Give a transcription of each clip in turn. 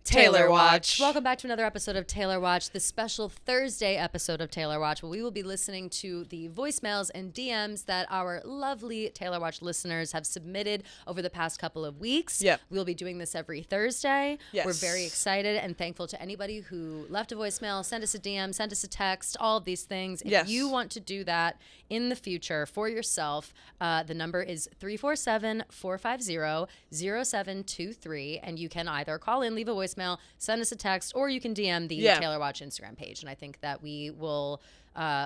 Taylor Watch. Welcome back to another episode of Taylor Watch, the special Thursday episode of Taylor Watch, where we will be listening to the voicemails and DMs that our lovely Taylor Watch listeners have submitted over the past couple of weeks. Yep. We will be doing this every Thursday. Yes. We're very excited and thankful to anybody who left a voicemail, sent us a DM, sent us a text, all of these things. If Yes. you want to do that in the future for yourself, the number is 347-450-0723, and you can either call in, leave a voicemail, send us a text, or you can DM the Taylor Watch Instagram page. And I think that we will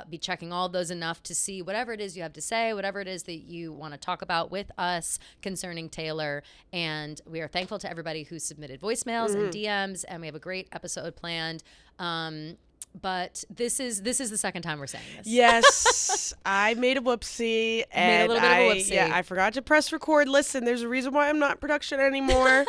be checking all of those enough to see whatever it is you have to say, whatever it is that you want to talk about with us concerning Taylor. And we are thankful to everybody who submitted voicemails and DMs, and we have a great episode planned. But this is the second time we're saying this. Yes, I made a whoopsie. Made a little bit of a whoopsie. Yeah, I forgot to press record. Listen, there's a reason why I'm not in production anymore.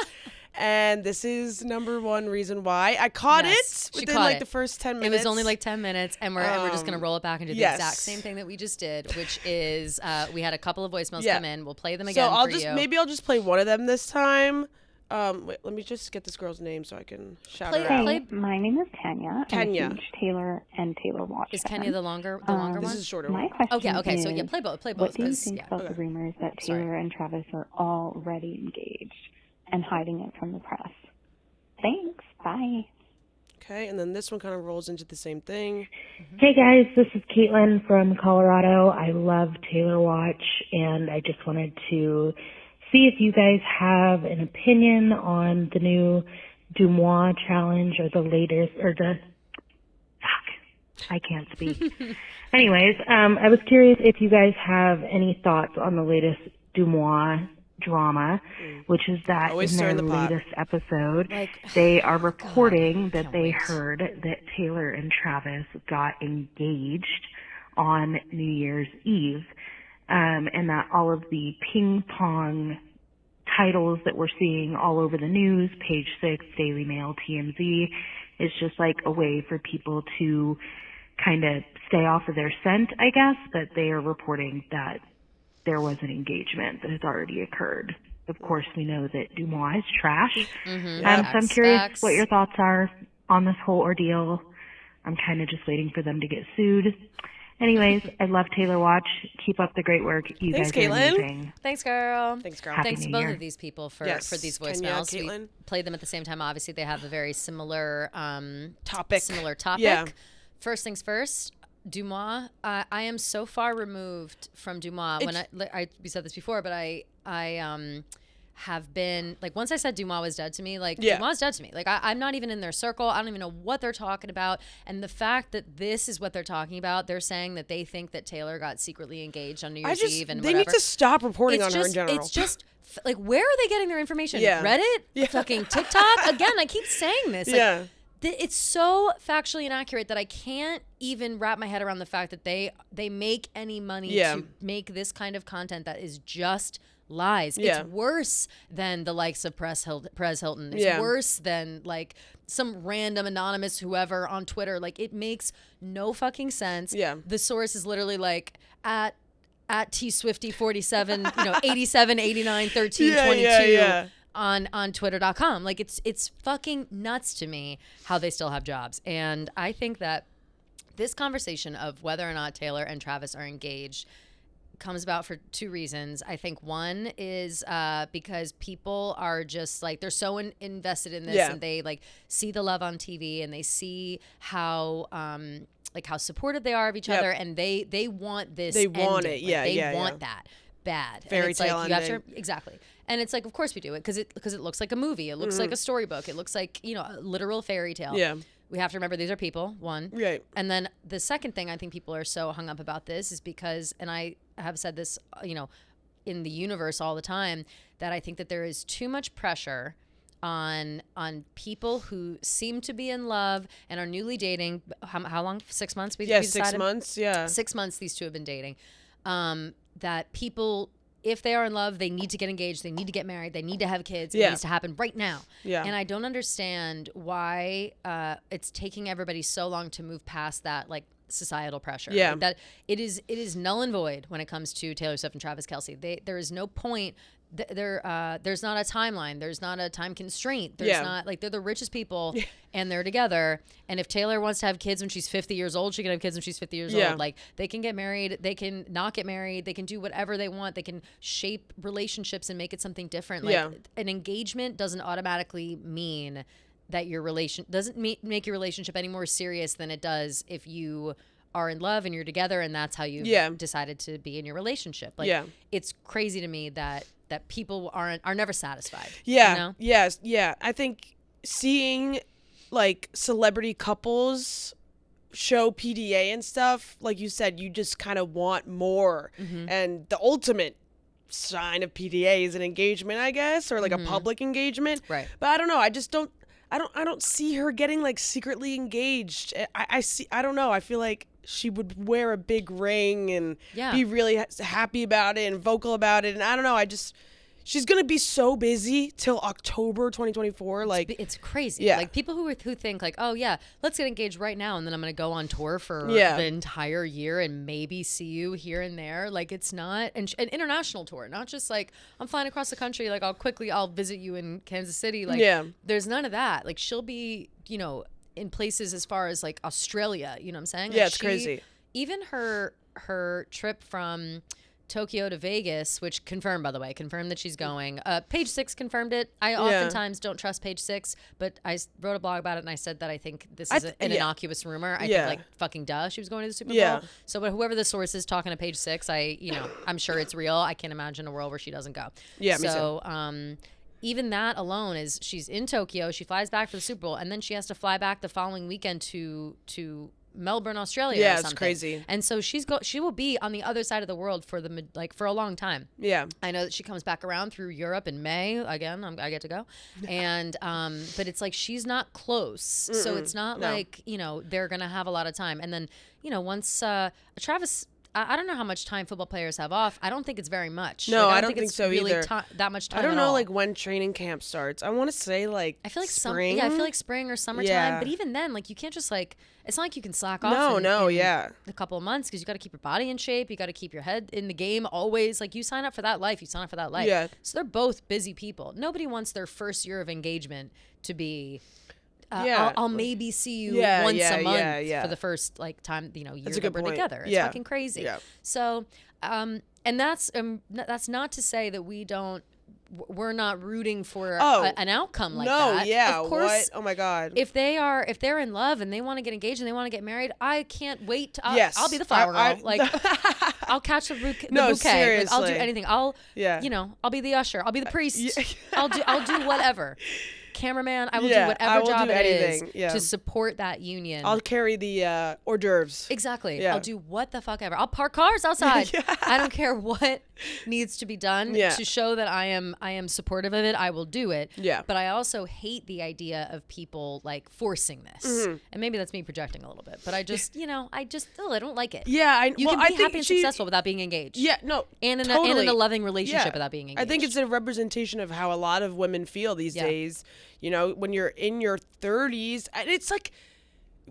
And this is number one reason why. I caught it within the first 10 minutes. It was only like 10 minutes, and we're just going to roll it back and do the exact same thing that we just did, which is we had a couple of voicemails come in. We'll play them again for you. Maybe I'll just play one of them this time. Wait, let me just get this girl's name so I can shout her out. Hey, my name is Kenya. Kenya. I'm a huge Taylor and Taylor Watch Is fan. Kenya the longer one? This is a shorter my one. question Okay, is, so yeah, play both. what do you think about the rumors that Taylor and Travis are already engaged and hiding it from the press? Thanks. Bye. Okay, and then this one kind of rolls into the same thing. Hey guys, this is Caitlin from Colorado. I love Taylor Watch, and I just wanted to see if you guys have an opinion on the new Dumois challenge or the latest, or the, I can't speak. Anyways, I was curious if you guys have any thoughts on the latest Dumois drama, which is that Always in their stirring the pot. latest episode, they are reporting that they heard that Taylor and Travis got engaged on New Year's Eve, and that all of the ping pong titles that we're seeing all over the news, Page 6, Daily Mail, TMZ, is just like a way for people to kind of stay off of their scent, I guess, but they are reporting that there was an engagement that has already occurred. Of course, we know that Dumois is trash. So I'm curious what your thoughts are on this whole ordeal. I'm kind of just waiting for them to get sued. Anyways, I love Taylor Watch. Keep up the great work. You Thanks, guys are Caitlin. amazing. Thanks, girl. Happy Thanks to New both Year. of these people for these Kenya, voicemails. Caitlin. We played them at the same time. Obviously, they have a very similar topic. Yeah. First things first. Dumois, I am so far removed from Dumois. We said this before, but I have been, like, once I said Dumois was dead to me, Dumois is dead to me. Like, I'm not even in their circle. I don't even know what they're talking about. And the fact that this is what they're talking about, they're saying that they think that Taylor got secretly engaged on New Year's Eve and They whatever. need to stop reporting on her in general. It's just, like, where are they getting their information? Yeah. Reddit? Yeah. Fucking TikTok? Again, I keep saying this. Like, Yeah. it's so factually inaccurate that I can't even wrap my head around the fact that they make any money to make this kind of content that is just lies. It's worse than the likes of Perez Hilton. It's worse than like some random anonymous whoever on Twitter. Like, it makes no fucking sense. Yeah. The source is literally like at tswifty47, 87, 89, 13, 22. On twitter.com. Like, it's fucking nuts to me how they still have jobs. And I think that this conversation of whether or not Taylor and Travis are engaged comes about for two reasons. I think one is because people are just like, they're so invested in this and they like see the love on TV and they see how how supportive they are of each other, and they want this. They want ending. it. They want that bad. Fairy tale ending. Exactly. And it's like, of course we do it because it looks like a movie. It looks like a storybook. It looks like, a literal fairy tale. Yeah. We have to remember these are people, one. Right. And then the second thing I think people are so hung up about this is because, and I have said this, in the universe all the time, that I think that there is too much pressure on people who seem to be in love and are newly dating. How long? 6 months? We decided? 6 months. Yeah. 6 months these two have been dating. That people, if they are in love, they need to get engaged, they need to get married, they need to have kids. It needs to happen right now. Yeah. And I don't understand why it's taking everybody so long to move past that, like, societal pressure. Yeah. That it is null and void when it comes to Taylor Swift and Travis Kelce. There is no point there's not a timeline. There's not a time constraint. There's not like they're the richest people and they're together. And if Taylor wants to have kids when she's 50 years old, she can have kids when she's 50 years old. Like they can get married. They can not get married. They can do whatever they want. They can shape relationships and make it something different. Like an engagement doesn't automatically mean that your make your relationship any more serious than it does if you are in love and you're together and that's how you decided to be in your relationship. Like it's crazy to me that people are never satisfied. Yeah. You know? Yes. Yeah. I think seeing like celebrity couples show PDA and stuff, like you said, you just kind of want more. And the ultimate sign of PDA is an engagement, I guess, or like a public engagement. Right. But I don't know. I don't see her getting like secretly engaged. I don't know. I feel like she would wear a big ring and be really happy about it and vocal about it. And I don't know. She's going to be so busy till October 2024. Like it's crazy. Yeah. Like people who think like, oh yeah, let's get engaged right now. And then I'm going to go on tour for the entire year and maybe see you here and there. Like it's not an international tour, not just like I'm flying across the country. Like I'll visit you in Kansas City. Like there's none of that. Like she'll be, in places as far as like Australia, you know what I'm saying? Yeah, like it's crazy. Even her trip from Tokyo to Vegas, which confirmed that she's going. Page 6 confirmed it. I oftentimes don't trust Page 6, but I wrote a blog about it and I said that I think this is an innocuous rumor. I think like fucking duh, she was going to the Super Bowl. So but whoever the source is talking to Page 6, I'm sure it's real. I can't imagine a world where she doesn't go. Yeah, so, me too. Even that alone is she's in Tokyo. She flies back for the Super Bowl, and then she has to fly back the following weekend to Melbourne, Australia. Yeah, or something. It's crazy. And so she will be on the other side of the world for a long time. Yeah, I know that she comes back around through Europe in May. Again, I get to go, and but it's like she's not close, so it's not like they're gonna have a lot of time. And then once Travis. I don't know how much time football players have off. I don't think it's very much. No, like, I don't think it's so really either. That much time. I don't know all. like when training camp starts. I want to say like I feel like spring. I feel like spring or summertime. Yeah. But even then, like you can't just like it's not like you can slack off. In a couple of months because you got to keep your body in shape. You got to keep your head in the game always. Like you sign up for that life. Yeah. So they're both busy people. Nobody wants their first year of engagement to be. I'll maybe see you once a month for the first like time year that we're together. It's fucking crazy. Yeah. So and that's not to say that we're not rooting for an outcome like that. No, yeah. Of course, what? Oh my God. If they're in love and they want to get engaged and they want to get married, I can't wait. I'll be the flower girl. I'll catch the bouquet. Seriously. Like, I'll do anything. I'll be the usher. I'll be the priest. I'll do whatever. Cameraman, I will do whatever job it is to support that union. I'll carry the hors d'oeuvres. Exactly. I'll do what the fuck ever. I'll park cars outside. I don't care what needs to be done to show that I am supportive of it. I will do it. Yeah. But I also hate the idea of people like forcing this. And maybe that's me projecting a little bit. But I just, I don't like it. Yeah. You can be happy and successful without being engaged. Yeah. No. And in a loving relationship without being engaged. I think it's a representation of how a lot of women feel these days. When you're in your 30s, it's like,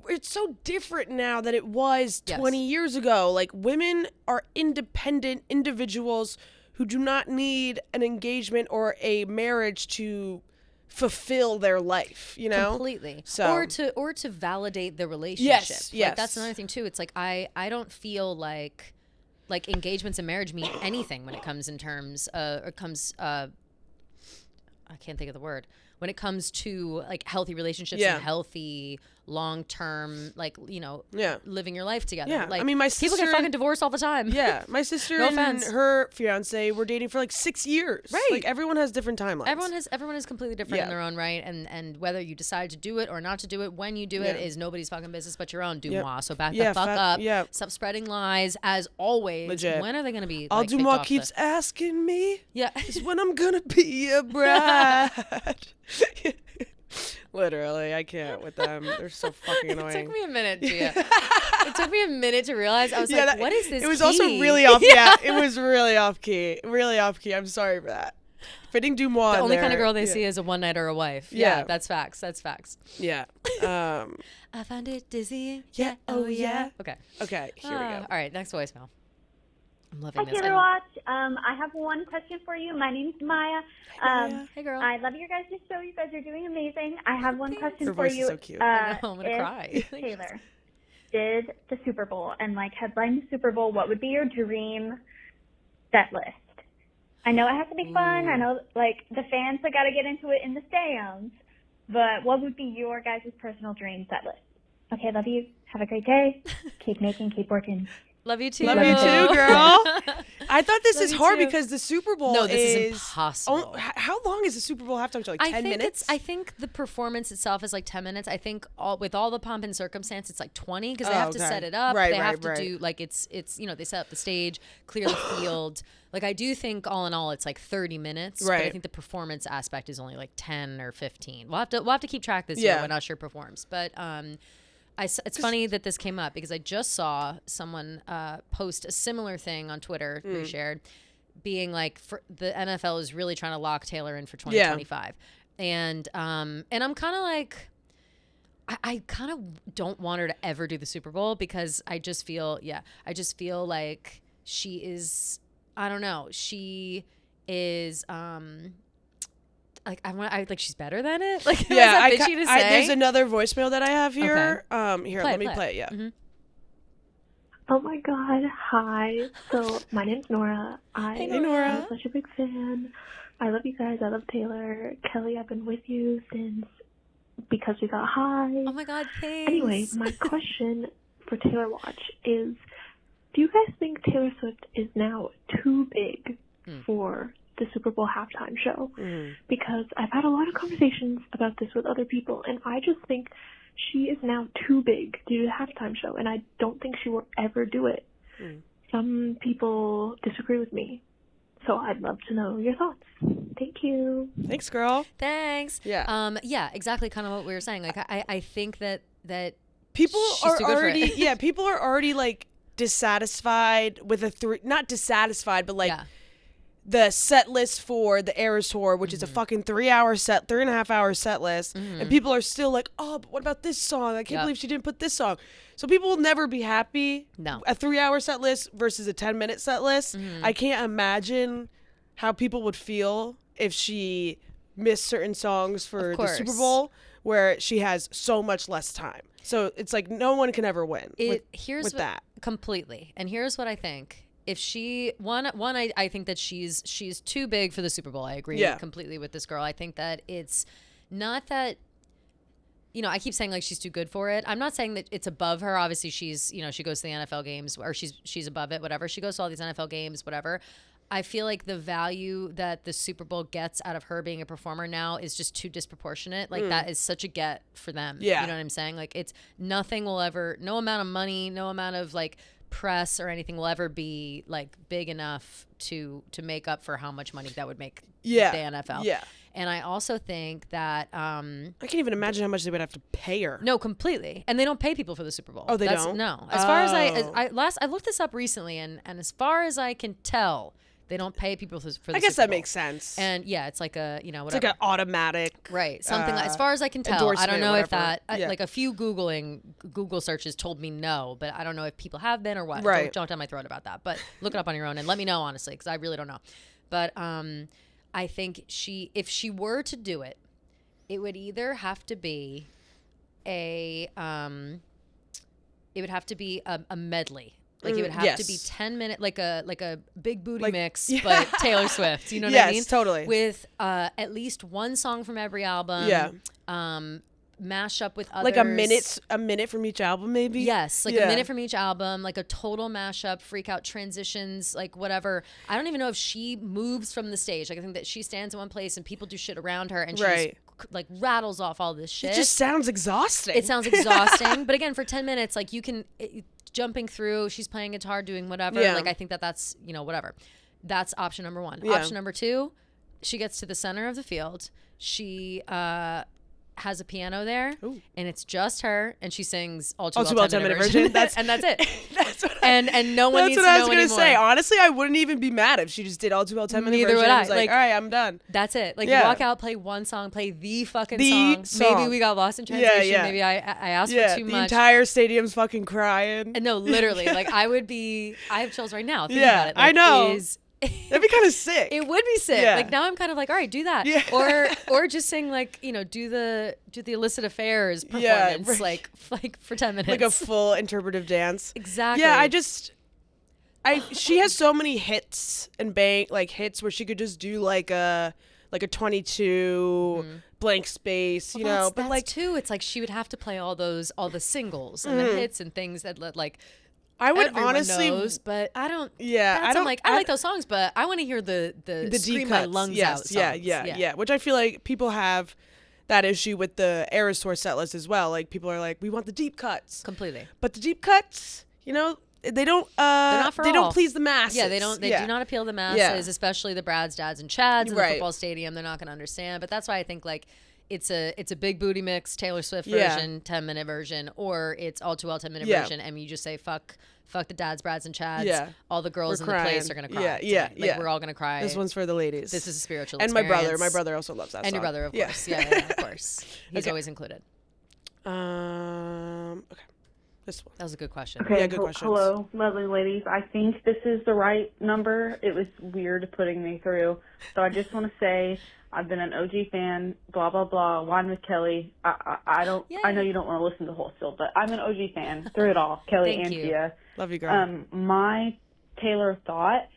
it's so different now than it was 20 years ago. Like women are independent individuals who do not need an engagement or a marriage to fulfill their life, completely. So or to validate the relationship. Yes. Like, that's another thing too. It's like I don't feel like engagements and marriage mean anything when it comes I can't think of the word. When it comes to like healthy relationships and healthy long-term, living your life together. Yeah. Like, I mean, my sister, people get fucking divorced all the time. Yeah. My sister and her fiance were dating for like 6 years. Right. Like everyone has different timelines. Everyone is completely different in their own right. And whether you decide to do it or not to do it, when you do it is nobody's fucking business but your own. Dumois. So back the fuck up. Yeah. Stop spreading lies. As always. Legit. When are they going to be All Dumois keeps asking me is when I'm going to be a bride. Literally, I can't with them. They're so fucking annoying. It took me a minute, Gia. It took me a minute to realize. I was like, what is this? It was key? also really off. Yeah, it was really off key. Really off key. I'm sorry for that. Fitting Dumois. The only kind of girl they see is a one night or a wife. Yeah, that's facts. That's facts. Yeah. I find it dizzy. Yeah. Oh yeah. Okay. Here we go. All right. Next voicemail. I'm loving Hi, this. Taylor Watch. I have one question for you. My name's Maya. Hey, girl. I love your guys' show. You guys are doing amazing. I have one question Her for voice you. is so cute. I know, I'm gonna if cry. Taylor did the Super Bowl and headlined the Super Bowl, what would be your dream set list? I know it has to be fun. I know the fans have got to get into it in the stands, but what would be your guys' personal dream set list? Okay, love you. Have a great day. Keep making, keep working. Love you too. Love you too, girl. I thought this is hard too. because the Super Bowl No, this is impossible. How long is the Super Bowl halftime show? 10 minutes? I think the performance itself is 10 minutes. I think with all the pomp and circumstance, it's 20 because they have to set it up. They have to do it's they set up the stage, clear the field. I do think all in all, it's 30 minutes. Right. But I think the performance aspect is only 10 or 15. We'll have to keep track this year when Usher performs. But it's funny that this came up because I just saw someone post a similar thing on Twitter, reshared, being for the NFL is really trying to lock Taylor in for 2025. And I'm kind of I kind of don't want her to ever do the Super Bowl because I just feel like she is, I don't know, she is she's better than it. Bitchy to say? There's another voicemail that I have here. Okay. Let me play it. Yeah. Mm-hmm. Oh my God! Hi. So my name's Nora. Hey, Nora. I'm such a big fan. I love you guys. I love Taylor. Kelly, I've been with you since Because We Got High. Oh my God! Thanks. Anyway, my question for Taylor Watch is: do you guys think Taylor Swift is now too big for the Super Bowl halftime show? Because I've had a lot of conversations about this with other people, and I just think she is now too big to do the halftime show, and I don't think she will ever do it. Some people disagree with me, so I'd love to know your thoughts. Thank you. Thanks, girl. Thanks. Yeah. Yeah, exactly kind of what we were saying. I think that people she's too good for it. People are already dissatisfied with not dissatisfied, but the set list for the Eras Tour, which is a fucking 3.5-hour set list, and people are still oh, but what about this song? I can't believe she didn't put this song. So people will never be happy. No. A 3-hour set list versus a 10-minute set list. I can't imagine how people would feel if she missed certain songs for the Super Bowl, where she has so much less time. So it's no one can ever win with that. Completely. And here's what I think. If she I think that she's too big for the Super Bowl. I agree completely with this girl. I think that it's not that, I keep saying she's too good for it. I'm not saying that it's above her. Obviously she's, she goes to the NFL games, or she's above it, whatever. She goes to all these NFL games, whatever. I feel like the value that the Super Bowl gets out of her being a performer now is just too disproportionate. That is such a get for them. Yeah. You know what I'm saying? It's nothing will ever, no amount of money, no amount of press or anything will ever be big enough to make up for how much money that would make the NFL. Yeah. And I also think that I can't even imagine how much they would have to pay her. No, completely. And they don't pay people for the Super Bowl. Oh, they don't? No. As far as I looked this up recently, and as far as I can tell, they don't pay people for the Super Bowl. I guess that makes sense. And yeah, it's whatever. It's an automatic. Right. Something as far as I can tell. I don't know if that, yeah. a few Google searches told me no, but I don't know if people have been or what. Right. Don't down my throat about that. But look it up on your own and let me know, honestly, because I really don't know. But I think if she were to do it, it would either have to be a medley. It would have to be 10 minutes, like a big booty mix, but Taylor Swift. You know what I mean? Yes, totally. With at least one song from every album. Yeah. Mash up with others. A minute from each album, maybe. Yes, a minute from each album, a total mashup, freak out transitions, whatever. I don't even know if she moves from the stage. I think that she stands in one place and people do shit around her, and she just, rattles off all this shit. It just sounds exhausting. It sounds exhausting, but again, for 10 minutes, you can. Jumping through, she's playing guitar, doing whatever. I think that's whatever. That's option number one. Yeah. Option number two, she gets to the center of the field. She has a piano there, and it's just her, and she sings all too well 10-minute version. That's and that's it. and no one needs to know anymore. That's what I was going to say. Honestly, I wouldn't even be mad if she just did all too well 10-minute version. Neither would I. Was like, all right, I'm done. That's it. Like, you walk out, play one song, play the fucking song. Maybe we got lost in translation. Maybe I asked for too much. The entire stadium's fucking crying. And no, literally. Like, I have chills right now. Think about it. Like, I know. That'd be kind of sick. It would be sick. Yeah. Like, now I'm kind of like, all right, do that. Yeah. Or just sing, like, you know, do the illicit affairs performance, like for 10 minutes. Like a full interpretive dance. Exactly. Yeah, she has so many hits and hits where she could just do like a 22 blank space, you know. But like too, it's like she would have to play all the singles and the hits and things that like I would honestly knows, but I don't. Yeah, I like those songs, but I want to hear the scream my lungs out songs. Yeah. Which I feel like people have that issue with the Eras Tour set list as well. Like, people are like, we want the deep cuts completely, but the deep cuts, you know, they don't. They don't please the masses. Yeah, they don't. They do not appeal to the masses, especially the Brads, Dads, and Chads in the football stadium. They're not going to understand. But that's why I think like. It's a big booty mix, Taylor Swift version, 10-minute version, or it's all too well 10-minute version, and you just say fuck the dads, brads, and chads. Yeah. All the girls in the place are gonna cry. Like, we're all gonna cry. This one's for the ladies. This is a spiritual and experience. my brother also loves that. And song. Your brother, of course. Yeah, of course. He's always included. Okay. This one. That was a good question. Okay, good questions. Hello, lovely ladies. I think this is the right number. It was weird putting me through, so I just want to say. I've been an OG fan, blah, blah, blah, Wine with Kelly. I know you don't want to listen to the whole still, but I'm an OG fan through it all. Kelly and Tia. Love you, girl. My Taylor thought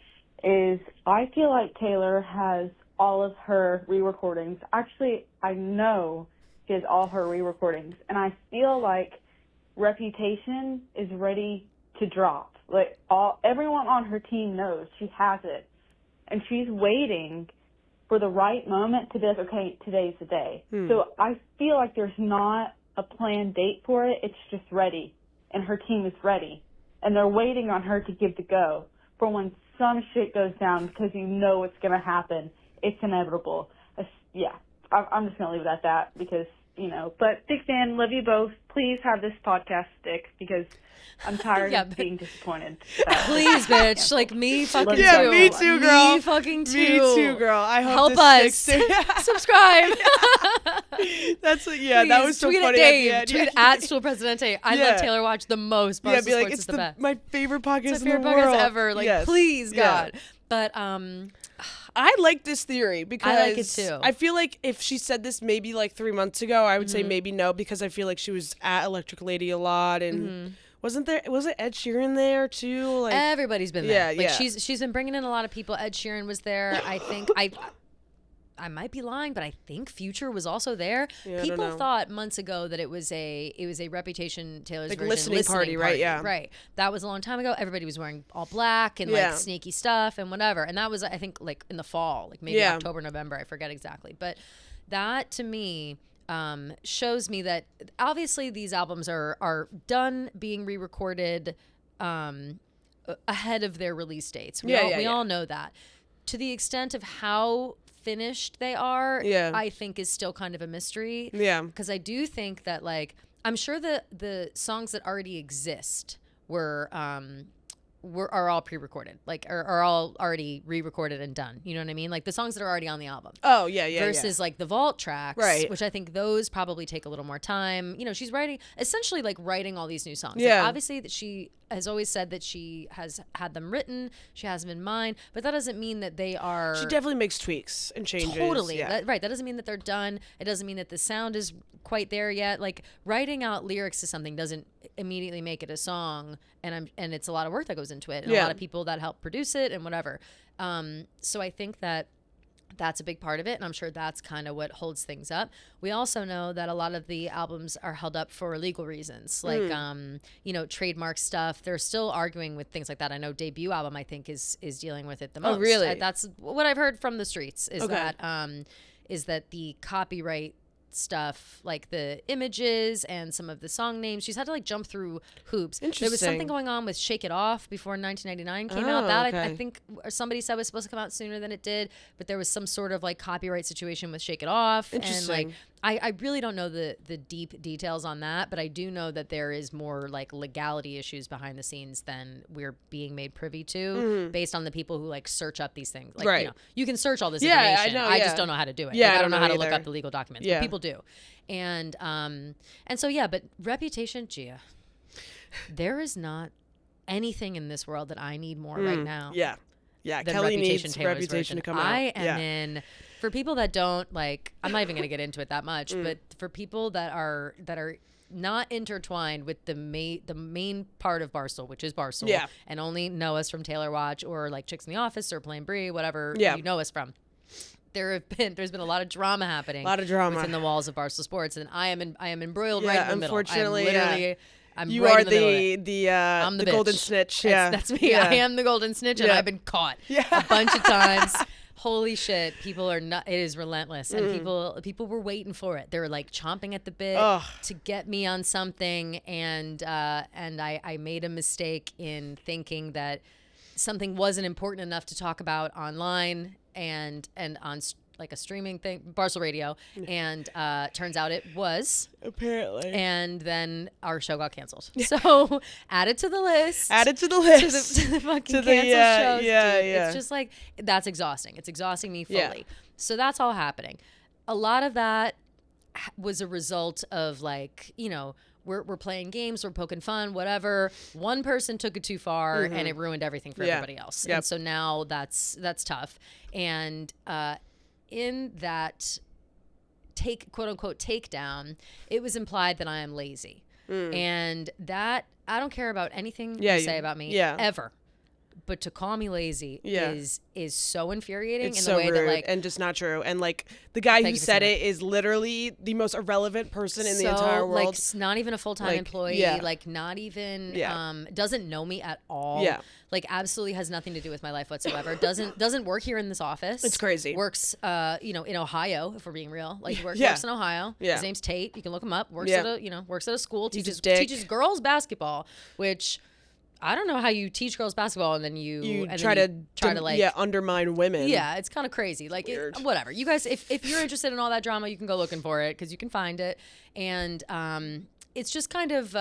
is I feel like Taylor has all of her re-recordings. Actually, I know she has all her re-recordings, and I feel like Reputation is ready to drop. Like, everyone on her team knows she has it, and she's waiting for the right moment to be like, okay, today's the day. So I feel like there's not a planned date for it. It's just ready, and her team is ready, and they're waiting on her to give the go for when some shit goes down, because you know it's going to happen. It's inevitable. I'm just going to leave it at that because, you know, but big fan, love you both. Please have this podcast stick because I'm tired of being disappointed. Please, bitch. Like, me fucking too. Yeah, me too, girl. Me fucking too. Me too, girl. I hope help us. Subscribe. That's Please, that was so tweet funny. At Dave. Tweet at Stool Presidente. I love Taylor Watch the most. Be like, it's the best. My favorite podcast in the world. My favorite podcast ever. Like, please, God. But I like this theory because I like it too. I feel like if she said this maybe like 3 months ago, I would say maybe no, because I feel like she was at Electric Lady a lot, and was it Ed Sheeran there too? Like, everybody's been there. Like, she's been bringing in a lot of people. Ed Sheeran was there. I think I might be lying, but I think Future was also there. Yeah, people thought months ago that it was a Reputation Taylor's like version listening party, right? Yeah, right. That was a long time ago. Everybody was wearing all black and like sneaky stuff and whatever. And that was, I think, like in the fall, like maybe October, November. I forget exactly, but that to me shows me that obviously these albums are done being re-recorded ahead of their release dates. We all know that. To the extent of how finished they are, I think is still kind of a mystery. Yeah. Because I do think that, like, I'm sure the songs that already exist are all pre-recorded, like are all already re-recorded and done. You know what I mean? Like the songs that are already on the album. Oh yeah. Versus like the vault tracks, right? Which I think those probably take a little more time. You know, she's essentially writing all these new songs. Yeah. Like, obviously that she has always said that she has had them written, she has them in mind, but that doesn't mean that they are. She definitely makes tweaks and changes. Totally, right. That doesn't mean that they're done. It doesn't mean that the sound is quite there yet. Like, writing out lyrics to something doesn't immediately make it a song, and it's a lot of work that goes into it, and a lot of people that help produce it and whatever. So I think that that's a big part of it, and I'm sure that's kind of what holds things up. We also know that a lot of the albums are held up for legal reasons, like trademark stuff. They're still arguing with things like that. I know debut album, I think, is dealing with it the most. Oh, really? That's what I've heard from the streets. Is that the copyright stuff, like the images and some of the song names, she's had to like jump through hoops. Interesting. There was something going on with Shake It Off before 1999 came out. That I think somebody said was supposed to come out sooner than it did, but there was some sort of like copyright situation with Shake It Off. Interesting. And like I really don't know the deep details on that, but I do know that there is more like legality issues behind the scenes than we're being made privy to based on the people who like search up these things. Like, you know, you can search all this information. I just don't know how to do it. Yeah, like, I don't know how to either. look up the legal documents, but people do. And so, yeah, but Reputation, Gia, there is not anything in this world that I need more right now. Yeah. Kelly needs Reputation to come out. I am in, for people that don't like, I'm not even going to get into it that much, but for people that are not intertwined with the main part of Barstool, which is Barstool, and only know us from Taylor Watch or like Chicks in the Office or Playing Brie, whatever you know us from. There's been a lot of drama happening. Within the walls of Barstool Sports, and I am embroiled right in the middle. Unfortunately, I'm you right are in the middle I'm the golden snitch. That's me. I am the golden snitch, and I've been caught a bunch of times. Holy shit, people are not. It is relentless, and people were waiting for it. They were like chomping at the bit to get me on something, and I made a mistake in thinking that something wasn't important enough to talk about online and on like a streaming thing, Barstool Radio, and turns out it was. Apparently. And then our show got canceled. So added to the list. To the fucking canceled shows. Yeah. It's just like, that's exhausting. It's exhausting me fully. Yeah. So that's all happening. A lot of that was a result of like, you know, we're playing games, we're poking fun, whatever. One person took it too far and it ruined everything for everybody else. And so now that's tough. And in that quote unquote takedown, it was implied that I am lazy. And that, I don't care about anything you say about me ever. But to call me lazy is so infuriating. It's in so the way rude that like, and just not true. And like the guy who said it is literally the most irrelevant person in the entire world. Like not even a full-time employee. Like not even doesn't know me at all. Like absolutely has nothing to do with my life whatsoever. Doesn't work here in this office. It's crazy. Works in Ohio, if we're being real. Like he works in Ohio. His name's Tate. You can look him up. Works at a school. Teaches girls basketball, which I don't know how you teach girls basketball and then you try to like undermine women. Yeah, it's kind of crazy. Like whatever. You guys, if you're interested in all that drama, you can go looking for it because you can find it. And it's just kind of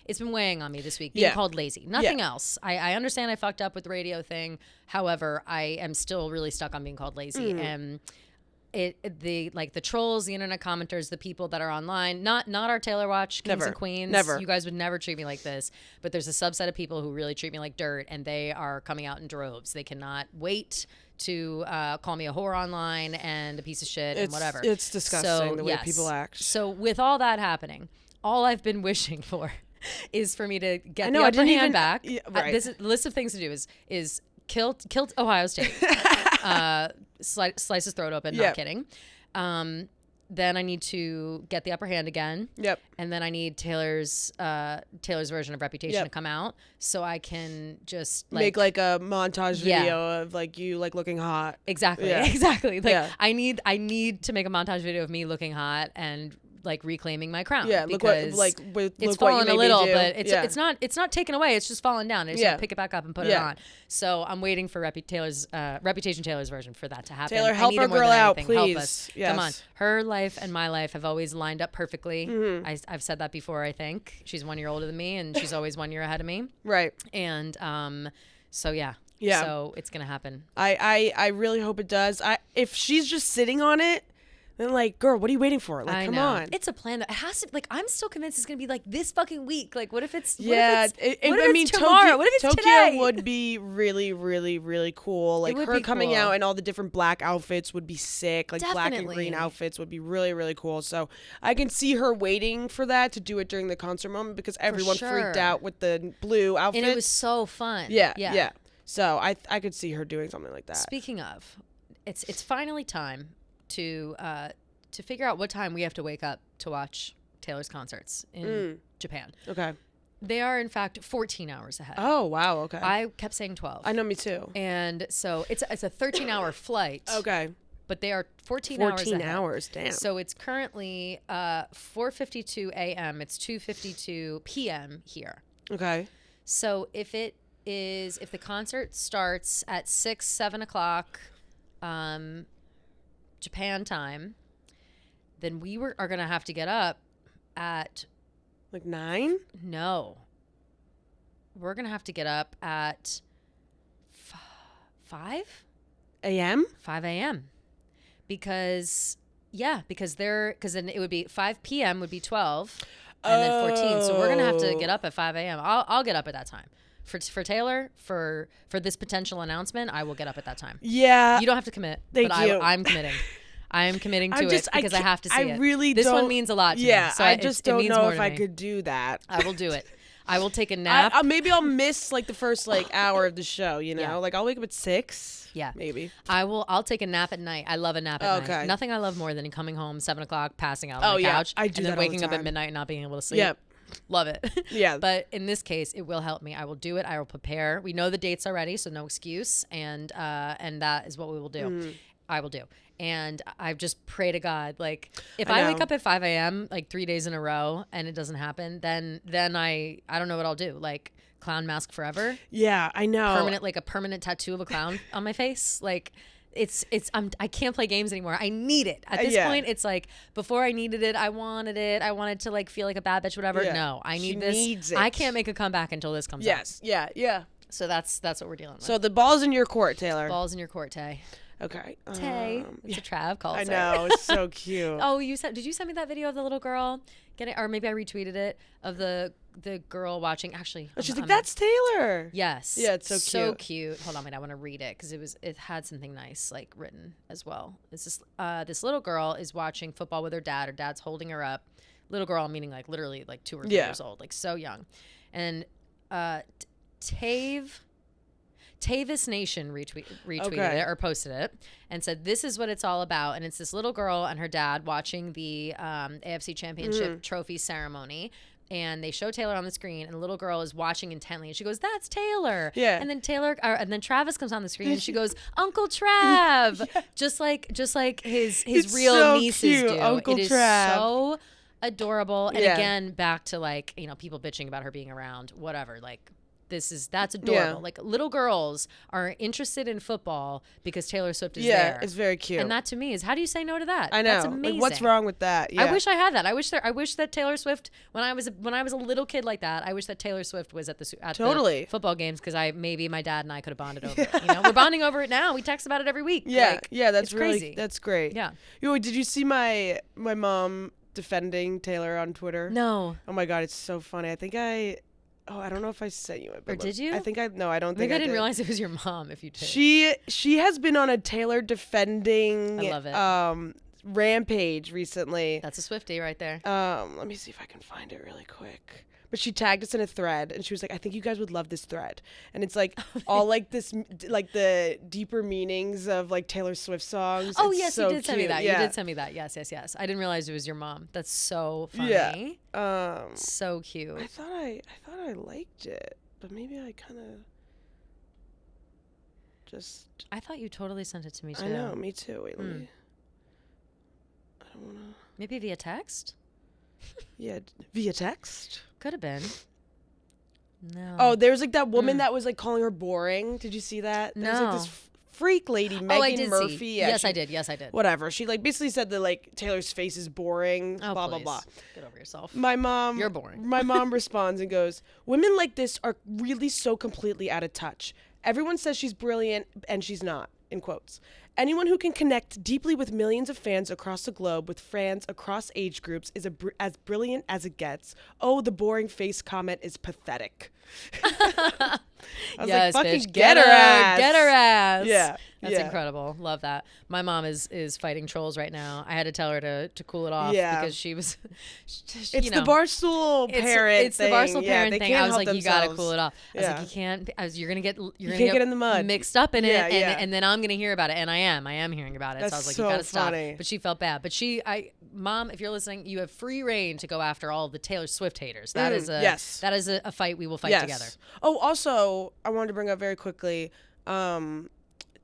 it's been weighing on me this week, being called lazy. Nothing else. I understand I fucked up with the radio thing. However, I am still really stuck on being called lazy. And the trolls, the internet commenters, the people that are online, not our Taylor Watch kings and queens. Never. You guys would never treat me like this. But there's a subset of people who really treat me like dirt, and they are coming out in droves. They cannot wait to call me a whore online and a piece of shit and whatever. It's disgusting the way people act. So with all that happening, all I've been wishing for is for me to get the upper hand back. This list of things to do is kill Ohio State. Slice his throat open. Not kidding. Then I need to get the upper hand again. And then I need Taylor's version of Reputation to come out so I can just like, make like a montage video of like you like looking hot. Exactly. Exactly. Like I need to make a montage video of me looking hot and like reclaiming my crown. Look what it's fallen a little, but it's not taken away. It's just fallen down. I just pick it back up and put it on. So I'm waiting for Reputation Taylor's version for that to happen. Taylor, help our girl out, please. Help us. Come on. Her life and my life have always lined up perfectly. I've said that before. I think she's 1 year older than me, and she's always 1 year ahead of me. Right. And so yeah. So it's gonna happen. I really hope it does. If she's just sitting on it, then like, girl, what are you waiting for? Like, come on. It's a plan that has to. Like, I'm still convinced it's gonna be like this fucking week. Like, what if it's? What if it's tomorrow? What if it's Tokyo today? would be really, really, really cool. Like her coming out and all the different black outfits would be sick. Like black and green outfits would be really, really cool. So I can see her waiting for that to do it during the concert moment because everyone freaked out with the blue outfit. And it was so fun. Yeah. So I could see her doing something like that. Speaking of, it's finally time to figure out what time we have to wake up to watch Taylor's concerts in Japan. Okay. They are, in fact, 14 hours ahead. Oh, wow. Okay. I kept saying 12. I know, me too. And so it's a 13-hour flight. Okay. But they are 14 hours ahead. 14 hours, damn. So it's currently 4:52 a.m. It's 2:52 p.m. here. Okay. So if the concert starts at 7 o'clock Japan time, then we are going to have to get up at like 9? No. We're going to have to get up at 5 a.m. 5 a.m. because then it would be 5 p.m. would be 12 and then 14. So we're going to have to get up at 5 a.m. I'll get up at that time. For Taylor, for this potential announcement, I will get up at that time. Yeah. You don't have to commit, Thank but you. I'm committing. I am committing to it because I have to see it. I really This don't. one means a lot to me. Yeah, So I just don't means know more if to I me. could do that. I will do it. I will take a nap. Maybe I'll miss like the first like hour of the show, you know? Yeah. Like I'll wake up at 6. Yeah. Maybe. I'll take a nap at night. I love a nap at Okay. night. Nothing I love more than coming home 7 o'clock, passing out on my yeah. couch, I do and then that all the waking up at time. midnight and not being able to sleep. Yep. Love it. Yeah. But in this case, it will help me. I will do it. I will prepare. We know the dates already, so no excuse. And that is what we will do. I will do. And I just pray to God, like, if I wake up at 5 a.m. like 3 days in a row and it doesn't happen, then I don't know what I'll do. Like, clown mask forever. Yeah, I know. A permanent tattoo of a clown on my face. Like, I can't play games anymore. I need it. At this point, it's like, before I needed it, I wanted it. I wanted to like feel like a bad bitch, whatever. Yeah. No, I need She this. needs it. I can't make a comeback until this comes out. Yes. Yeah. Yeah. So that's what we're dealing with. So the ball's in your court, Taylor. Balls in your court, Tay. Okay. Tay. It's a Trav calls I her. know. It's so cute. Oh, did you send me that video of the little girl or maybe I retweeted it of the girl watching? Actually, she's like, that's Taylor. Yes. Yeah, it's so cute. So cute. Hold on, wait, I want to read it because it had something nice like written as well. It's this little girl is watching football with her dad. Her dad's holding her up. Little girl, meaning like literally like 2 or 3 years old, like so young. And Tavis Nation retweeted it or posted it and said, this is what it's all about. And it's this little girl and her dad watching the AFC Championship trophy ceremony. And they show Taylor on the screen, and the little girl is watching intently, and she goes, "That's Taylor." Yeah. And then Travis comes on the screen, and she goes, "Uncle Trav," just like his real so nieces cute, do. Uncle It is Trav. so adorable. And Yeah. again, back to like people bitching about her being around, whatever. Like that's adorable. Yeah. Like little girls are interested in football because Taylor Swift is Yeah, there. it's very cute. And that to me is, how do you say no to that? I know. That's amazing. Like, what's wrong with that? Yeah. I wish I had that. I wish that Taylor Swift, when I was a little kid like that, I wish that Taylor Swift was at Totally. the football games because maybe my dad and I could have bonded over it. You know, we're bonding over it now. We text about it every week. Yeah, Like, that's it's really crazy. that's great. Yeah. Yo, did you see my mom defending Taylor on Twitter? No. Oh my God, it's so funny. I don't know if I sent you it. Or did you? I think I don't think Maybe I didn't did. realize it was your mom. If you did, She has been on a Taylor defending I love it. rampage recently. That's a Swiftie right there. Let me see if I can find it really quick. But she tagged us in a thread, and she was like, "I think you guys would love this thread." And it's like all like this, like the deeper meanings of like Taylor Swift songs. Oh, It's yes, so you did send me cute. that. Yeah. You did send me that. Yes. I didn't realize it was your mom. That's so funny. Yeah. So cute. I thought I liked it, but maybe I kind of just. I thought you totally sent it to me too. I know, me too. Wait, let me. I don't want to. Maybe via text? Yeah, via text. Could have been. No. Oh, there's like that woman that was like calling her boring. Did you see that? There was, like, No. this freak lady, Megan I did Murphy. see. Yeah, Yes, I did. Whatever. She like basically said that like Taylor's face is boring. Oh, blah please. blah blah. Get over yourself. My mom. You're boring. My mom responds and goes, "Women like this are really so completely out of touch. Everyone says she's brilliant and she's not." In quotes. Anyone who can connect deeply with millions of fans across the globe with fans across age groups is as brilliant as it gets. Oh, the boring face comment is pathetic. I was Yes, like, fucking bitch. get her ass. Get her ass. Yeah. That's yeah. incredible. Love that. My mom is fighting trolls right now. I had to tell her to cool it off Yeah. because she was It's you know, the Barstool parent It's thing. the Barstool Yeah, parent they thing. can't I was help like, you gotta themselves. cool it off. I was Yeah. like, you can't. You're gonna get get in the mud. mixed up in Yeah, it, yeah. and then I'm gonna hear about it, and I am hearing about it. That's so I was like, so you gotta stop. funny. But she felt bad. But Mom, if you're listening, you have free reign to go after all the Taylor Swift haters. That is a fight we will fight together. Oh, also, I wanted to bring up very quickly.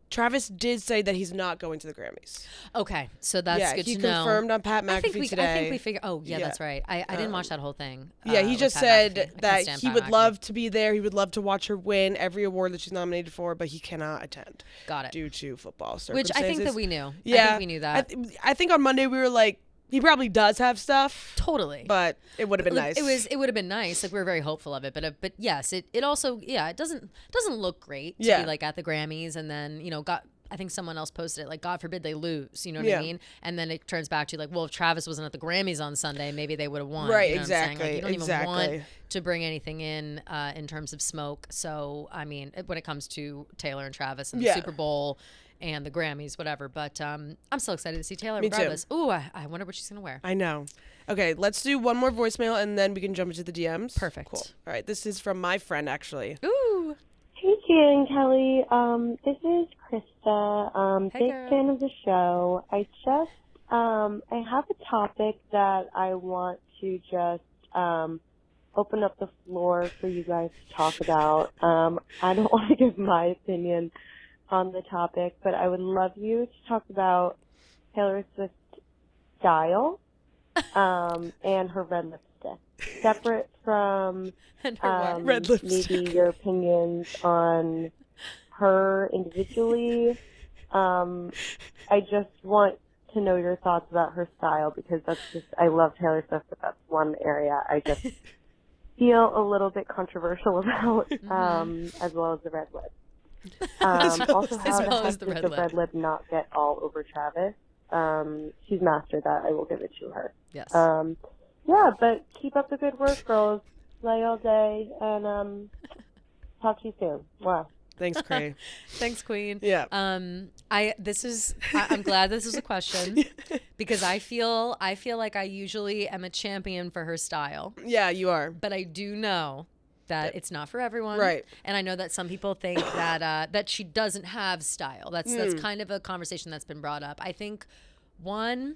Travis did say that he's not going to the Grammys. Okay, so that's good he to know. confirmed on Pat McAfee today. I think we figured. Oh, yeah, that's right. I didn't watch that whole thing. Yeah, he with just Pat said McAfee. I can't that stand he Pat would McAfee. love to be there. He would love to watch her win every award that she's nominated for, but he cannot attend. Got it. Due to football Which circumstances. I think that we knew. Yeah, I think we knew that. I think on Monday we were like, He probably does have stuff. Totally. But it would have been nice. It would have been nice. Like, we were very hopeful of it. But yes, it also, it doesn't look great to be like at the Grammys and then, I think someone else posted it, like, God forbid they lose, you know what I mean? And then it turns back to like, well, if Travis wasn't at the Grammys on Sunday, maybe they would have won. Right, you know exactly. Like, you don't even want to bring anything in terms of smoke. So, I mean, when it comes to Taylor and Travis and the Super Bowl and the Grammys, whatever. But I'm so excited to see Taylor regardless. Ooh, I wonder what she's going to wear. I know. Okay, let's do one more voicemail and then we can jump into the DMs. Perfect. Cool. All right, this is from my friend, actually. Ooh. Hey, Kia and Kelly. This is Krista. Hey, big girl. fan of the show. I have a topic that I want to just open up the floor for you guys to talk about. I don't want to give my opinion on the topic, but I would love you to talk about Taylor Swift's style and her red lipstick. Separate from red lipstick. maybe your opinions on her individually. I just want to know your thoughts about her style because I love Taylor Swift, but that's one area I just feel a little bit controversial about, as well as the red lip. Also, how the heck did the red lip not get all over Travis? She's mastered that. I will give it to her. Yes. Yeah, but keep up the good work, girls. Play all day, and talk to you soon. Wow. Thanks, Cray. Thanks, Queen. Yeah. I'm glad this is a question because I feel like I usually am a champion for her style. Yeah, you are. But I do know that it's not for everyone. Right. And I know that some people think that she doesn't have style. That's kind of a conversation that's been brought up. I think one,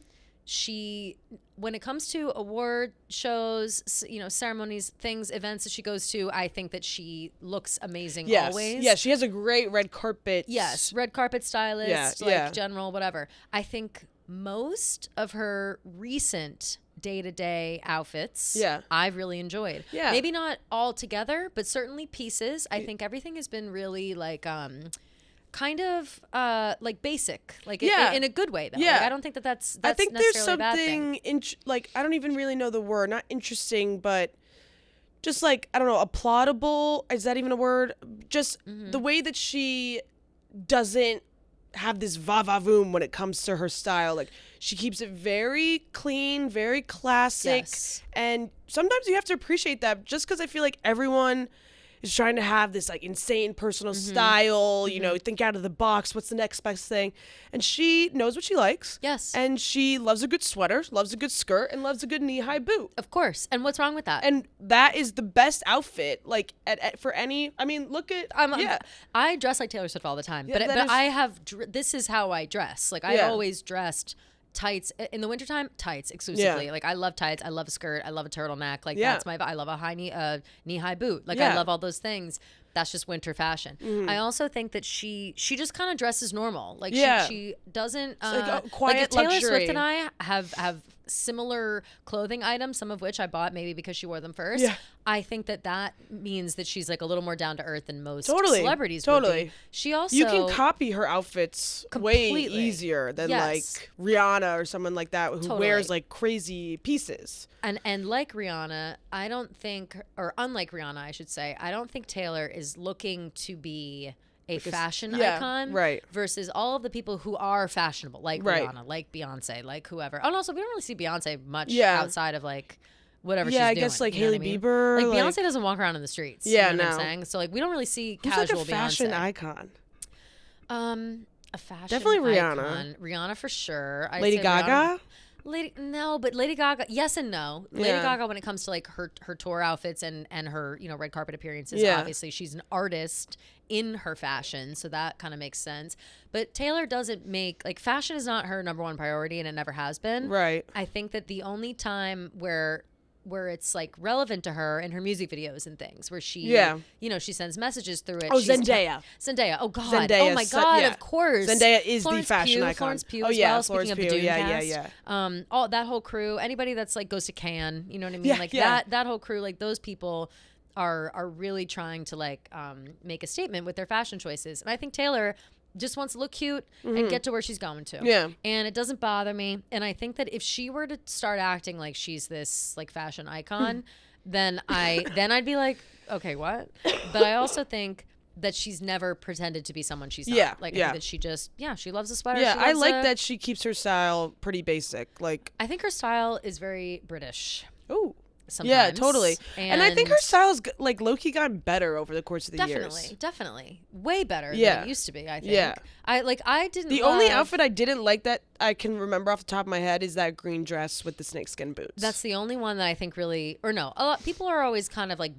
when it comes to award shows, ceremonies, things, events that she goes to, I think that she looks amazing always. Yeah, she has a great red carpet. Yes, red carpet stylist, general, whatever. I think most of her recent day-to-day outfits, I've really enjoyed. Yeah. Maybe not all together, but certainly pieces. I think everything has been really like kind of like basic, like in a good way though. Yeah. Like, I don't think that's I think necessarily there's a bad thing. like I don't even really know the word, not interesting, but just like, I don't know, applaudable. Is that even a word? Just the way that she doesn't have this va-va-voom when it comes to her style. Like, she keeps it very clean, very classic. Yes. And sometimes you have to appreciate that, just because I feel like everyone is trying to have this like insane personal style, think out of the box. What's the next best thing? And she knows what she likes. Yes. And she loves a good sweater, loves a good skirt, and loves a good knee-high boot. Of course. And what's wrong with that? And that is the best outfit, like for any. I mean, look at. I dress like Taylor Swift all the time, Yeah, but I have. This is how I dress. Like, I always dressed tights in the wintertime, tights exclusively. Yeah. Like, I love tights, I love a skirt, I love a turtleneck. Like, that's I love a high knee-high boot. Like, I love all those things. That's just winter fashion. I also think that she just kind of dresses normal. Like, she doesn't like a quiet if Taylor luxury. Swift and I have similar clothing items, some of which I bought maybe because she wore them first. Yeah. I think that means that she's like a little more down to earth than most Totally. celebrities would be. She also, you can copy her outfits way Completely. easier than Yes. like Rihanna or someone like that who wears like crazy pieces. And like Rihanna, I don't think, or unlike Rihanna, I should say, I don't think Taylor is looking to be a fashion icon, right? Versus all of the people who are fashionable, like Right. Rihanna, like Beyonce, like whoever. And also, we don't really see Beyonce much outside of like whatever she's doing. I guess like you know Hailey what I mean? Bieber. Like, Beyonce doesn't walk around in the streets. Yeah, you know no. what I'm saying? So like, we don't really see Who's casual like a fashion Beyonce. icon? A fashion Definitely Rihanna. icon. Rihanna for sure. I'd Lady say Gaga. But Lady Gaga, yes and no. Lady Yeah. Gaga, when it comes to like her tour outfits and her red carpet appearances, obviously she's an artist in her fashion, so that kind of makes sense. But Taylor doesn't make, like, fashion is not her number one priority, and it never has been. Right. I think that the only time where it's like relevant to her in her music videos and things where she she sends messages through it. Oh, Zendaya. Oh God. Zendaya, oh my God, of course. Zendaya is Florence the fashion Pugh, icon. Florence Pugh Oh as yeah, well, Florence speaking Pugh. of the Dune cast. Yeah. All that whole crew, anybody that's like goes to Cannes, you know what I mean? Yeah, like yeah. that whole crew, like those people are really trying to like make a statement with their fashion choices. And I think Taylor just wants to look cute and get to where she's going to. Yeah. And it doesn't bother me. And I think that if she were to start acting like she's this like fashion icon, then I'd be like, okay, what? But I also think that she's never pretended to be someone she's not. I think that she just, she loves a sweater. Yeah, I like that she keeps her style pretty basic. Like, I think her style is very British. Oh. Sometimes. Yeah, totally. And I think her style's like low-key gotten better over the course of the years. Definitely. Way better than it used to be, I think. Yeah. I didn't The only outfit I didn't like that I can remember off the top of my head is that green dress with the snakeskin boots. That's the only one that I think really, or no, a lot people are always kind of like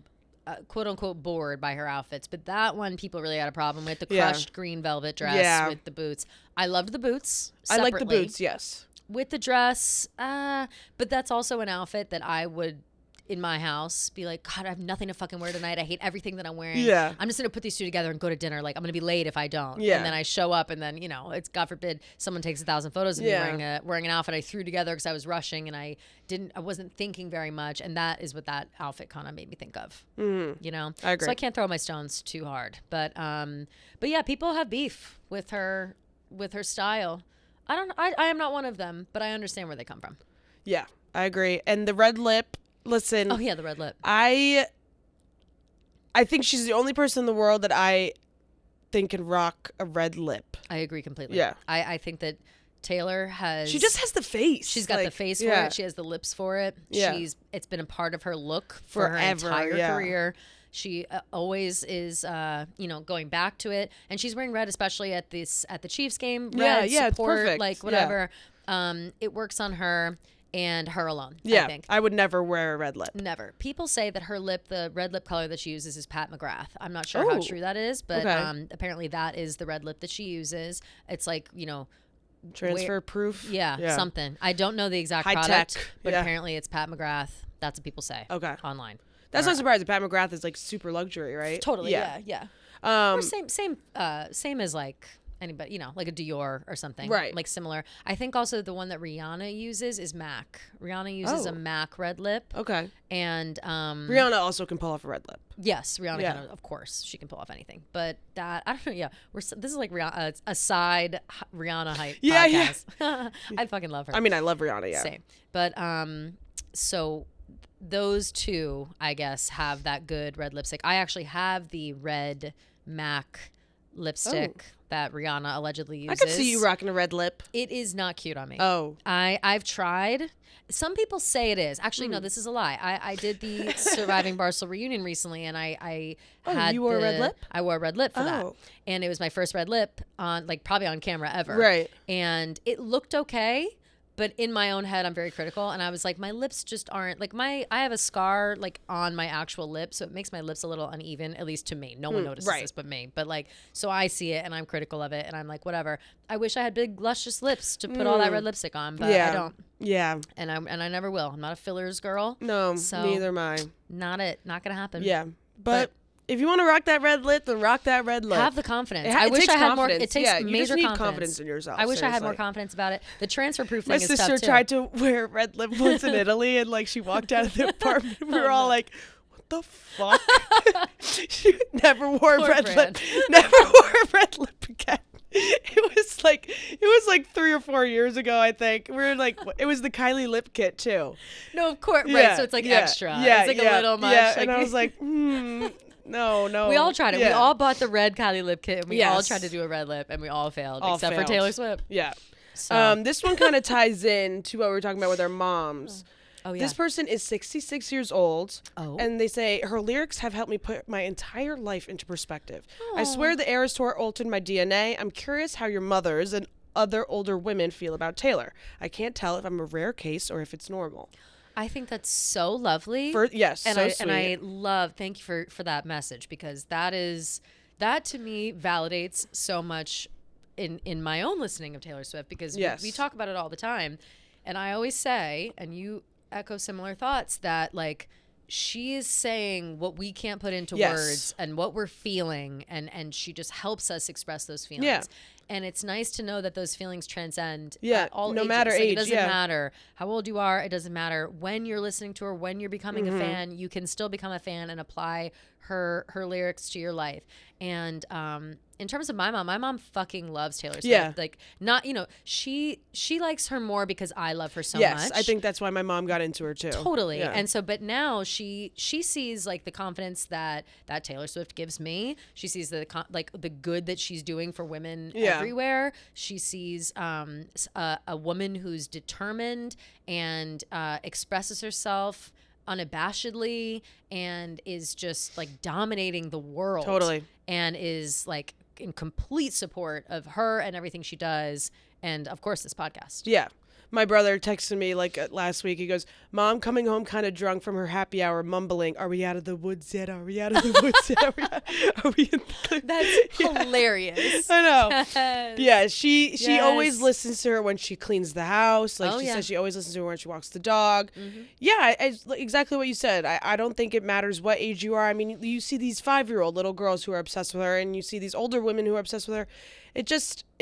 quote unquote bored by her outfits, but that one people really had a problem with, the crushed green velvet dress with the boots. I loved the boots separately. I like the boots, yes. With the dress, but that's also an outfit that I would, in my house, be like, God, I have nothing to fucking wear tonight. I hate everything that I'm wearing. Yeah. I'm just going to put these two together and go to dinner. Like, I'm going to be late if I don't. Yeah. And then I show up and then, you know, it's God forbid someone takes 1,000 photos of me wearing an outfit I threw together because I was rushing and I wasn't thinking very much. And that is what that outfit kind of made me think of. Mm-hmm. You know? I agree. So I can't throw my stones too hard. But yeah, people have beef with her style. I am not one of them, but I understand where they come from. Yeah, I agree. And the red lip, listen. Oh yeah, the red lip. I think she's the only person in the world that I think can rock a red lip. I agree completely. Yeah. I think that Taylor has... She just has the face. She's got the face for it. She has the lips for it. Yeah. It's been a part of her look for her entire career. She always is, going back to it, and she's wearing red, especially at the Chiefs game. Red, support, it's perfect. Like whatever. Yeah. It works on her and her alone. Yeah, I think. I would never wear a red lip. Never. People say that her lip, the red lip color that she uses, is Pat McGrath. I'm not sure how true that is, but apparently that is the red lip that she uses. It's like transfer proof. Yeah, something. I don't know the exact product, but apparently it's Pat McGrath. That's what people say. Okay. Online. That's not surprising. Pat McGrath is like super luxury, right? Totally. Yeah. Or same as like anybody, like a Dior or something. Right. Like similar. I think also the one that Rihanna uses is MAC. Rihanna uses a MAC red lip. Okay. And Rihanna also can pull off a red lip. Yes, Rihanna can, of course, she can pull off anything. But that, I don't know. Yeah, this is like Rihanna, a side Rihanna hype podcast. Yeah. I fucking love her. I mean, I love Rihanna. Yeah. Same. But so those two, I guess, have that good red lipstick. I actually have the red MAC lipstick that Rihanna allegedly uses. I could see you rocking a red lip. It is not cute on me. Oh. I've tried. Some people say it is. Actually, no, this is a lie. I did the Surviving Barstool reunion recently, and I had you wore a red lip? I wore a red lip for that. And it was my first red lip probably on camera ever. Right. And it looked okay. But in my own head, I'm very critical, and I was like, my lips just aren't like I have a scar like on my actual lip, so it makes my lips a little uneven, at least to me. No one notices this but me. But like, so I see it, and I'm critical of it, and I'm like, whatever. I wish I had big, luscious lips to put all that red lipstick on, but I don't. Yeah. And I never will. I'm not a fillers girl. No, so neither am I. Not gonna happen. Yeah, but if you want to rock that red lip, then rock that red lip. Have the confidence. I wish I had more. It takes major you just need confidence in yourself. I wish I had more confidence about it. The transfer proof thing My is tough too. sister tried to wear a red lip once in Italy, and like she walked out of the apartment. We were all like, "What the fuck?" She never wore a red lip. Never wore a red lip again. It was like 3 or 4 years ago, I think. We were like, it was the Kylie lip kit too. No, of course, right? So it's like extra. Yeah, it's like a little much. Yeah, and I was like, No. We all tried it. Yeah. We all bought the red Kylie lip kit, and we all tried to do a red lip, and we all failed, except for Taylor Swift. Yeah. So. This one kind of ties in to what we were talking about with our moms. Oh, yeah. This person is 66 years old, and they say, her lyrics have helped me put my entire life into perspective. I swear the Eras Tour altered my DNA. I'm curious how your mothers and other older women feel about Taylor. I can't tell if I'm a rare case or if it's normal. I think that's so lovely. Yes, and so sweet. And I love, thank you for that message, because that to me validates so much in my own listening of Taylor Swift, because we talk about it all the time. And I always say, and you echo similar thoughts, that like she is saying what we can't put into words and what we're feeling, and she just helps us express those feelings. And it's nice to know that those feelings transcend all no ages. matter age. It doesn't matter how old you are. It doesn't matter when you're listening to her, when you're becoming a fan. You can still become a fan and apply her lyrics to your life. And in terms of my mom fucking loves Taylor Swift. Yeah. Like, not, she likes her more because I love her so much. Yes, I think that's why my mom got into her too. Totally. Yeah. And so, but now she sees like the confidence that Taylor Swift gives me. She sees the good that she's doing for women everywhere. She sees a woman who's determined and expresses herself unabashedly and is just like dominating the world. Totally. And is like in complete support of her and everything she does. And of course, this podcast. Yeah. My brother texted me like last week. He goes, "Mom coming home kind of drunk from her happy hour, mumbling, 'Are we out of the woods yet? Are we out of the woods yet? Are we in the-'" That's hilarious. I know. Yes. Yeah, she always listens to her when she cleans the house. Like she says she always listens to her when she walks the dog. Mm-hmm. Yeah, exactly what you said. I don't think it matters what age you are. I mean, you see these 5-year-old little girls who are obsessed with her, and you see these older women who are obsessed with her.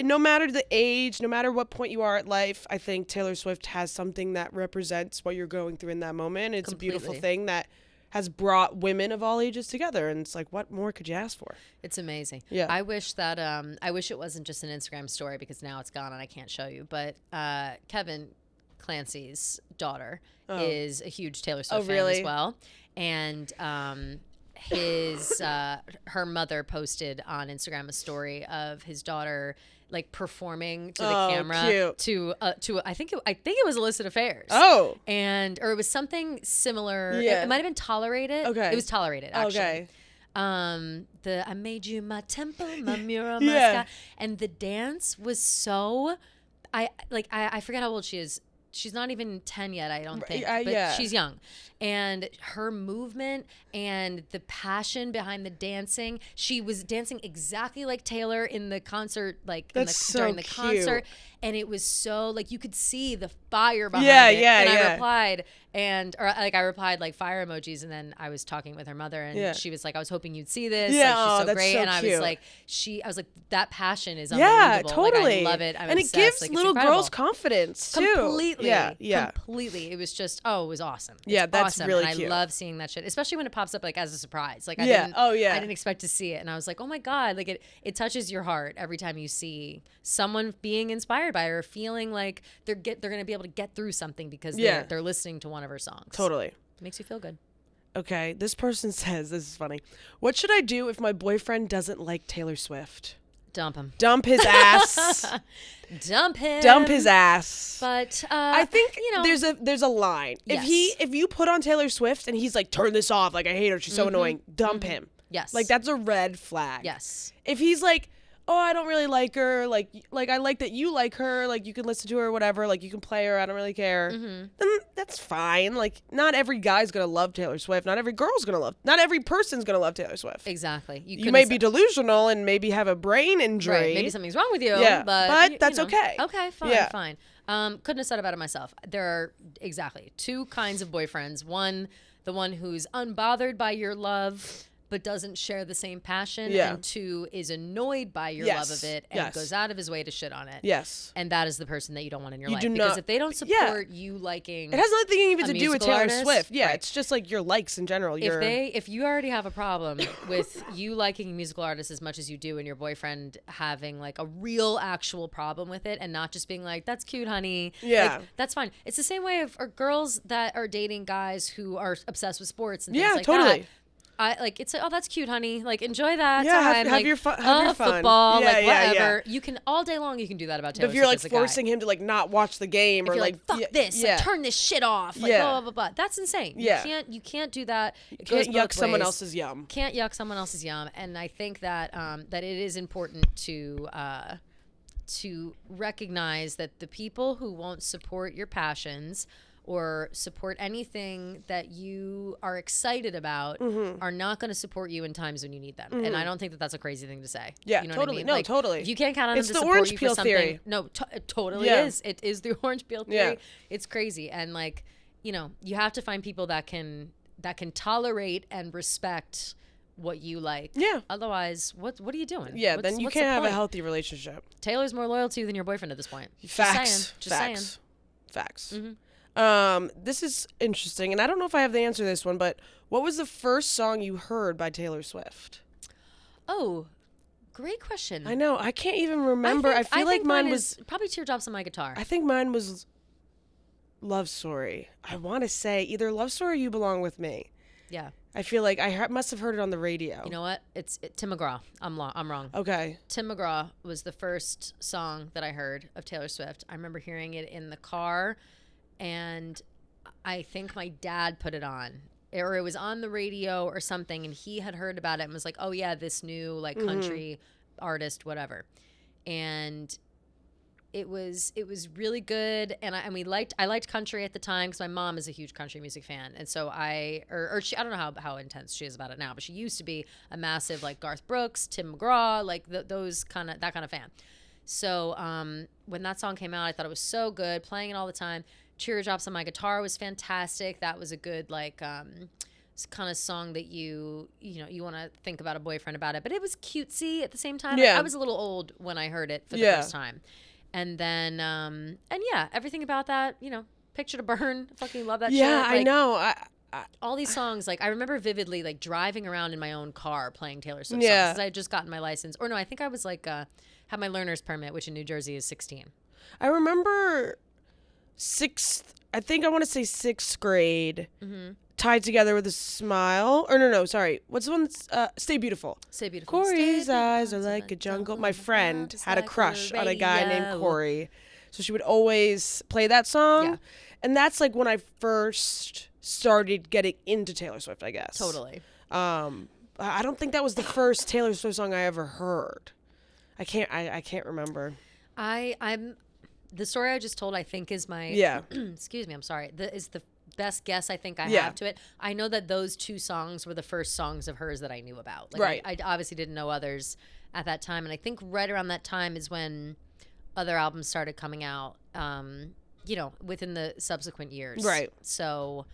No matter the age, no matter what point you are at life, I think Taylor Swift has something that represents what you're going through in that moment. It's a beautiful thing that has brought women of all ages together. And it's like, what more could you ask for? It's amazing. Yeah. I wish that, I wish it wasn't just an Instagram story because now it's gone and I can't show you. But Kevin Clancy's daughter is a huge Taylor Swift fan as well. And her mother posted on Instagram a story of his daughter like performing to the camera to I think it was Illicit Affairs. Or it was something similar. Yeah. It might have been Tolerated. Okay. It was Tolerated actually. Okay. I made you my temple, my mirror, my sky, and the dance was so. I forget how old she is. She's not even 10 yet, I don't think, but she's young. And her movement and the passion behind the dancing, she was dancing exactly like Taylor in the concert, during the concert. And it was so, like, you could see the fire behind it. And I replied, I replied, like, fire emojis. And then I was talking with her mother, and she was like, I was hoping you'd see this. Yeah, like, she's so great. So and I cute. was like, that passion is unbelievable. Yeah, totally. Like, I love it. I'm and obsessed. It gives like, little girls confidence, too. Completely. Yeah. Completely. It was just, it was awesome. Yeah, that's awesome. really and cute. I love seeing that shit, especially when it pops up, like, as a surprise. Like, I didn't expect to see it. And I was like, oh my God, like, it touches your heart every time you see someone being inspired by her, feeling like they're going to be able to get through something because they're listening to one of her songs. Totally. It makes you feel good. Okay, this person says, this is funny. What should I do if my boyfriend doesn't like Taylor Swift? Dump him. Dump his ass. Dump him. Dump his ass. But I think there's a line. Yes. If you put on Taylor Swift and he's like, turn this off, like I hate her, she's so annoying, dump him. Yes. Like that's a red flag. Yes. If he's like, oh, I don't really like her, like I like that you like her, like you can listen to her, whatever, like you can play her, I don't really care, then that's fine. Like not every guy's gonna love Taylor Swift, not every person's gonna love Taylor Swift. Exactly. You may be delusional and maybe have a brain injury. Right. Maybe something's wrong with you. Yeah, but that's okay. Okay, fine, fine. Couldn't have said it better myself. There are exactly two kinds of boyfriends. One, the one who's unbothered by your love but doesn't share the same passion, and two, is annoyed by your love of it and goes out of his way to shit on it. Yes. And that is the person that you don't want in your life. Do because not, if they don't support you liking it has nothing even to do with Taylor artist, Swift. Yeah, right. It's just like your likes in general. If you already have a problem with you liking a musical artist as much as you do and your boyfriend having like a real actual problem with it and not just being like, that's cute, honey. Yeah. Like, that's fine. It's the same way of girls that are dating guys who are obsessed with sports and things like totally. that. It's like, oh, that's cute, honey. Like, enjoy that time. have like, your fun. Have your fun. Football, like whatever. You can all day long. You can do that about Taylor But if you're like Swift forcing him to like not watch the game, if or you're like fuck this, like, turn this shit off, like blah blah blah. That's insane. Yeah. You can't do that. You can't yuck someone else's yum. Can't yuck someone else's yum. And I think that that it is important to recognize that the people who won't support your passions or support anything that you are excited about are not going to support you in times when you need them. And I don't think that that's a crazy thing to say. Yeah, you know totally. What I mean? No, like, totally. If you can't count on them to support orange you peel for something. Theory. No, it totally is. It is the orange peel theory. Yeah. It's crazy. And like, you have to find people that can tolerate and respect what you like. Yeah. Otherwise, what are you doing? Yeah, then you can't have a healthy relationship. Taylor's more loyal to you than your boyfriend at this point. Facts. Just saying. Facts. Mm-hmm. This is interesting, and I don't know if I have the answer to this one, but what was the first song you heard by Taylor Swift? Oh, great question. I know. I can't even remember. I feel like mine was probably Teardrops on My Guitar. I think mine was Love Story. I want to say either Love Story or You Belong With Me. Yeah. I feel like I must have heard it on the radio. You know what? It's Tim McGraw. I'm wrong. Okay. Tim McGraw was the first song that I heard of Taylor Swift. I remember hearing it in the car, and I think my dad put it on. Or it was on the radio or something, and he had heard about it and was like, oh, yeah, this new like country artist, whatever. And it was really good, and I liked country at the time because my mom is a huge country music fan, and so I don't know how intense she is about it now, but she used to be a massive like Garth Brooks, Tim McGraw, like that kind of fan. So when that song came out, I thought it was so good, playing it all the time. Teardrops on My Guitar was fantastic. That was a good like kind of song that you want to think about a boyfriend about it, but it was cutesy at the same time. Yeah. I was a little old when I heard it for the first time. And then, and yeah, everything about that, Picture to Burn, fucking love that shit. Yeah, Like, I know. all these songs, like, I remember vividly, like, driving around in my own car playing Taylor Swift songs. Because I had just gotten my license. Or no, I think I was, like, had my learner's permit, which in New Jersey is 16. I remember I want to say sixth grade, Tied Together with a Smile. Or no, sorry. What's the one that's, Stay Beautiful. Stay Beautiful. Corey's eyes are like a jungle. My friend had a crush on a guy named Corey. So she would always play that song. Yeah. And that's like when I first started getting into Taylor Swift, I guess. Totally. I don't think that was the first Taylor Swift song I ever heard. I can't remember. The story I just told, I think, is my... Yeah. Excuse me, I'm sorry. Is the best guess I think I Yeah. have to it. I know that those two songs were the first songs of hers that I knew about. Like, Right. I obviously didn't know others at that time. And I think right around that time is when other albums started coming out, within the subsequent years. Right. So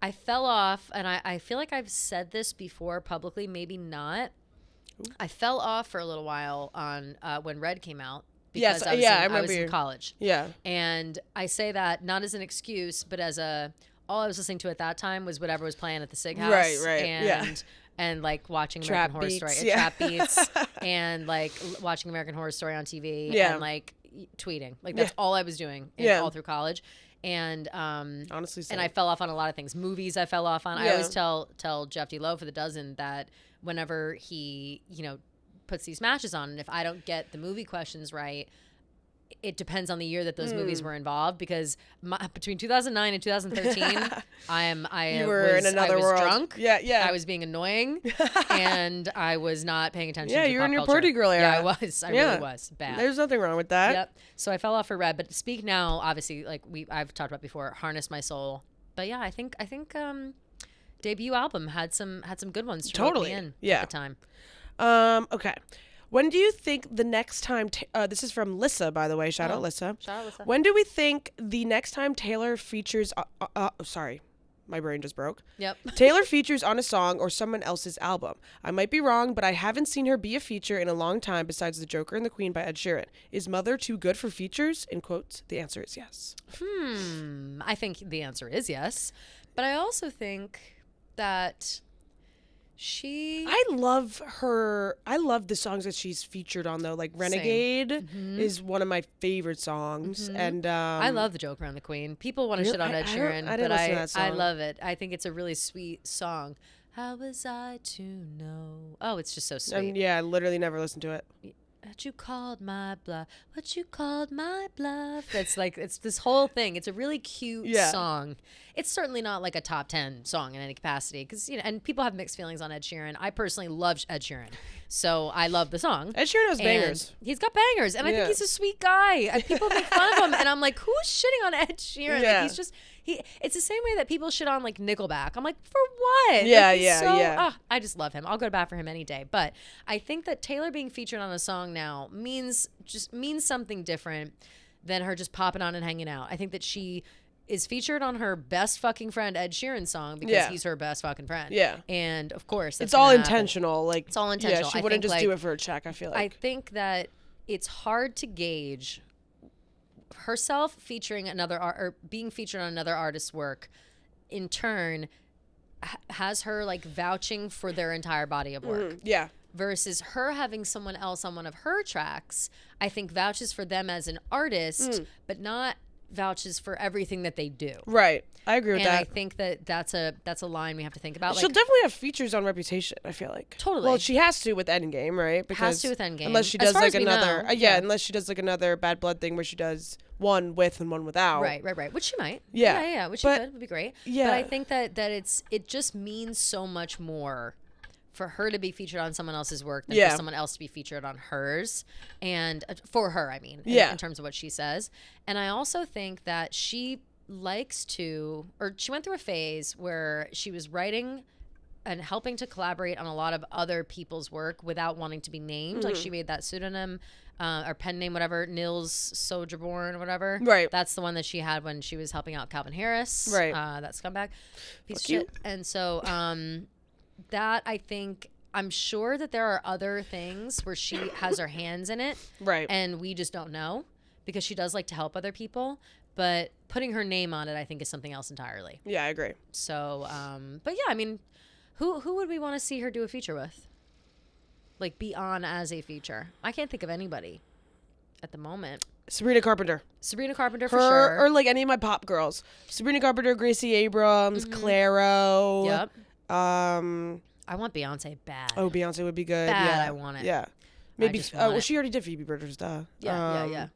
I fell off, and I feel like I've said this before publicly, maybe not. I fell off for a little while on when Red came out. Because I was in college. Yeah. And I say that not as an excuse, but as all I was listening to at that time was whatever was playing at the Sig House. Right. And like watching Trap American Horror beats, Story, Trap Beats, and like watching American Horror Story on TV, and like tweeting. Like that's all I was doing all through college. And honestly, and I fell off on a lot of things. Movies I fell off on. I always tell Jeff D. Lowe for the Dozen that whenever he puts these matches on, and if I don't get the movie questions right, it depends on the year that those movies were involved, because between 2009 and 2013 I was drunk. I was being annoying, and I was not paying attention to you're in your culture. party girl era. Yeah, I was. I really was bad. There's nothing wrong with that. Yep. So I fell off for Red, but Speak Now, obviously, like I've talked about before, Harness My Soul. But yeah, I think debut album had some good ones to rope me in at the time. Okay. When do you think the next time... this is from Lissa, by the way. Shout out Lissa. Shout out Lissa. When do we think the next time Taylor features... sorry. My brain just broke. Yep. Taylor features on a song or someone else's album. I might be wrong, but I haven't seen her be a feature in a long time besides The Joker and the Queen by Ed Sheeran. Is Mother too good for features? In quotes, the answer is yes. I think the answer is yes. But I also think that... I love the songs that she's featured on, though. Like Renegade is one of my favorite songs, and I love The Joker and the Queen. People want to shit on Ed Sheeran, but I love it. I think it's a really sweet song. How was I to know? Oh, it's just so sweet. I literally never listened to it. What you called my bluff. What you called my bluff. It's like, it's this whole thing. It's a really cute song. It's certainly not like a top 10 song in any capacity, because and people have mixed feelings on Ed Sheeran. I personally love Ed Sheeran, so I love the song. Ed Sheeran has bangers. He's got bangers, and I think he's a sweet guy. People make fun of him, and I'm like, who's shitting on Ed Sheeran? Yeah. Like, he's just it's the same way that people shit on like Nickelback. I'm like, for what? Yeah, like, I just love him. I'll go to bat for him any day. But I think that Taylor being featured on a song now means something different than her just popping on and hanging out. I think that she is featured on her best fucking friend Ed Sheeran's song because he's her best fucking friend. Yeah. And of course, it's all intentional. Like, it's all intentional. Yeah, she wouldn't just do it for a check, I feel like. I think that it's hard to gauge herself featuring or being featured on another artist's work in turn has her like vouching for their entire body of work. Yeah. Versus her having someone else on one of her tracks, I think vouches for them as an artist, but not vouches for everything that they do. Right. I agree with that. And I think that that's a line we have to think about. She'll definitely have features on Reputation, I feel like. Totally. Well, she has to with Endgame, right? Because has to with Endgame. Unless she does like another unless she does like another Bad Blood thing where she does one with and one without. Right. Which she might. Yeah. Yeah, which she could. Would be great. Yeah. But I think that it just means so much more for her to be featured on someone else's work than for someone else to be featured on hers. And for her, I mean, in terms of what she says. And I also think that she likes to, or she went through a phase where she was writing and helping to collaborate on a lot of other people's work without wanting to be named. Like she made that pseudonym or pen name, whatever, Nils Soderborn or whatever. Right. That's the one that she had when she was helping out Calvin Harris. Right. That scumbag. Piece of shit. And so that I think, I'm sure that there are other things where she has her hands in it. Right. And we just don't know because she does like to help other people. But putting her name on it, I think, is something else entirely. Yeah, I agree. So, but yeah, I mean, who would we want to see her do a feature with? Like, be on as a feature. I can't think of anybody at the moment. Sabrina Carpenter for sure. Or like any of my pop girls. Sabrina Carpenter, Gracie Abrams, Clairo. Yep. I want Beyonce bad. Oh, Beyonce would be good. Bad, yeah. I want it. Yeah. Maybe. Well, she already did Phoebe Bridgers, duh. Yeah.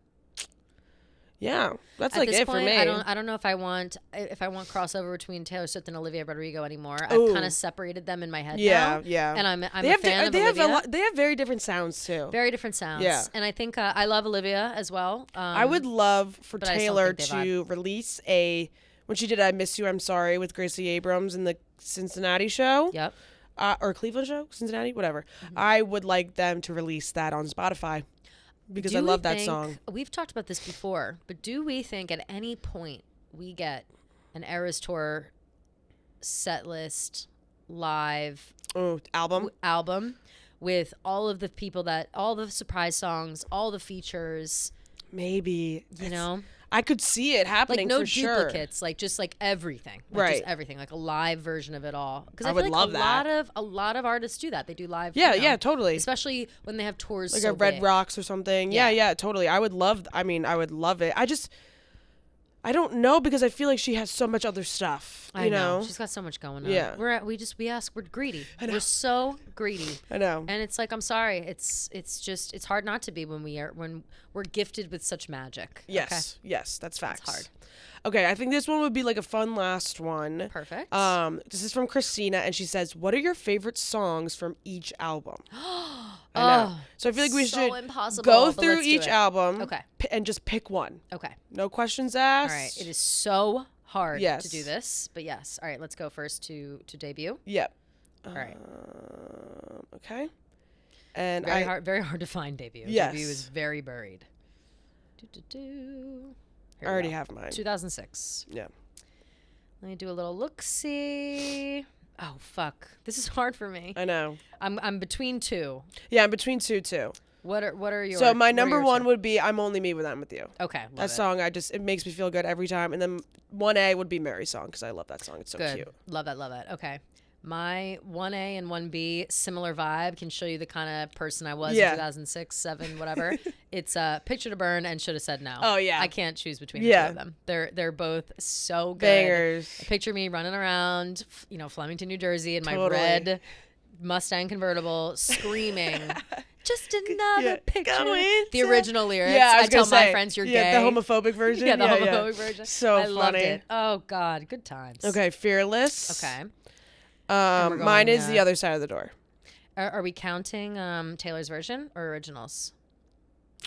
Yeah, that's At like this it point, for me. I don't know if I want crossover between Taylor Swift and Olivia Rodrigo anymore. I've kind of separated them in my head now. Yeah. And I'm a fan of Olivia. They have very different sounds too. Very different sounds. Yeah. And I think I love Olivia as well. I would love for Taylor to release when she did I Miss You, I'm Sorry with Gracie Abrams in the Cincinnati show. Yep. Or Cleveland show, Cincinnati, whatever. I would like them to release that on Spotify. Because I love that song. We've talked about this before, but do we think at any point we get an Eras Tour set list live album with all of the people all the surprise songs, all the features? Maybe. You know? I could see it happening for duplicates, just everything. Right. Just everything, like a live version of it all. Because I would love that. A lot of artists do that. They do live. Yeah, totally. Especially when they have tours like so a Red big. Rocks or something. Yeah, totally. I would love it. I don't know because I feel like she has so much other stuff. I know. She's got so much going on. Yeah. We're greedy. We're so greedy. I know. And it's like, I'm sorry. It's hard not to be when we're gifted with such magic. Yes. Okay? Yes, that's facts. It's hard. Okay, I think this one would be like a fun last one. Perfect. This is from Christina, and she says, "What are your favorite songs from each album?" I know. So I feel like we should go through each album and just pick one. Okay. No questions asked. All right. It is so hard to do this, but yes. All right, let's go first to debut. Yep. All right. Okay. And very hard to find debut. Yes. Debut is very buried. I already have mine. 2006. Yeah. Let me do a little look-see. Oh, fuck. This is hard for me. I know. I'm between two. Yeah, I'm between two too. What are yours? So my number one would be "I'm Only Me When I'm With You." Okay. That song, it makes me feel good every time. And then 1A would be Mary's song because I love that song. It's so cute. Love that. Okay. My 1A and 1B, similar vibe, can show you the kind of person I was in 2006, 7, whatever. It's Picture to Burn and Should Have Said No. Oh, yeah. I can't choose between the two of them. They're both so good. Bangers. Picture me running around, Flemington, New Jersey in my red Mustang convertible, screaming, just another picture. The original lyrics. Yeah, I tell my friends you're gay. The homophobic version. The homophobic version. So I funny. loved it. Oh, God. Good times. Okay, Fearless. Okay. Mine is The Other Side of the Door. Are we counting Taylor's version or originals?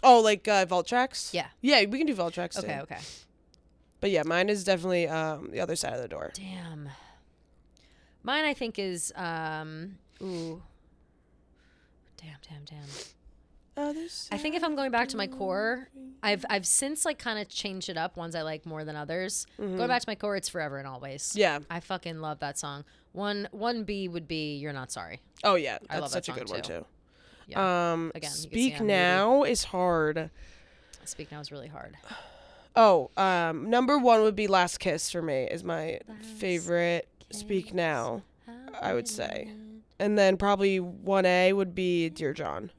Oh, like vault tracks? Yeah. Yeah, we can do vault tracks too. Okay. But yeah, mine is definitely The Other Side of the Door. Damn. Mine, I think, is ooh. Damn. I think if I'm going back to my core, I've since like kind of changed it up. Ones I like more than others. Going back to my core, it's Forever and Always. Yeah. I fucking love that song. One B would be You're Not Sorry. Oh yeah, I love that's that such a good song, one too. Yeah. Again, Speak Now is hard. Speak Now is really hard. Oh, number 1 would be Last Kiss for me. Is my favorite Speak Now, I would say. And then probably 1A would be Dear John.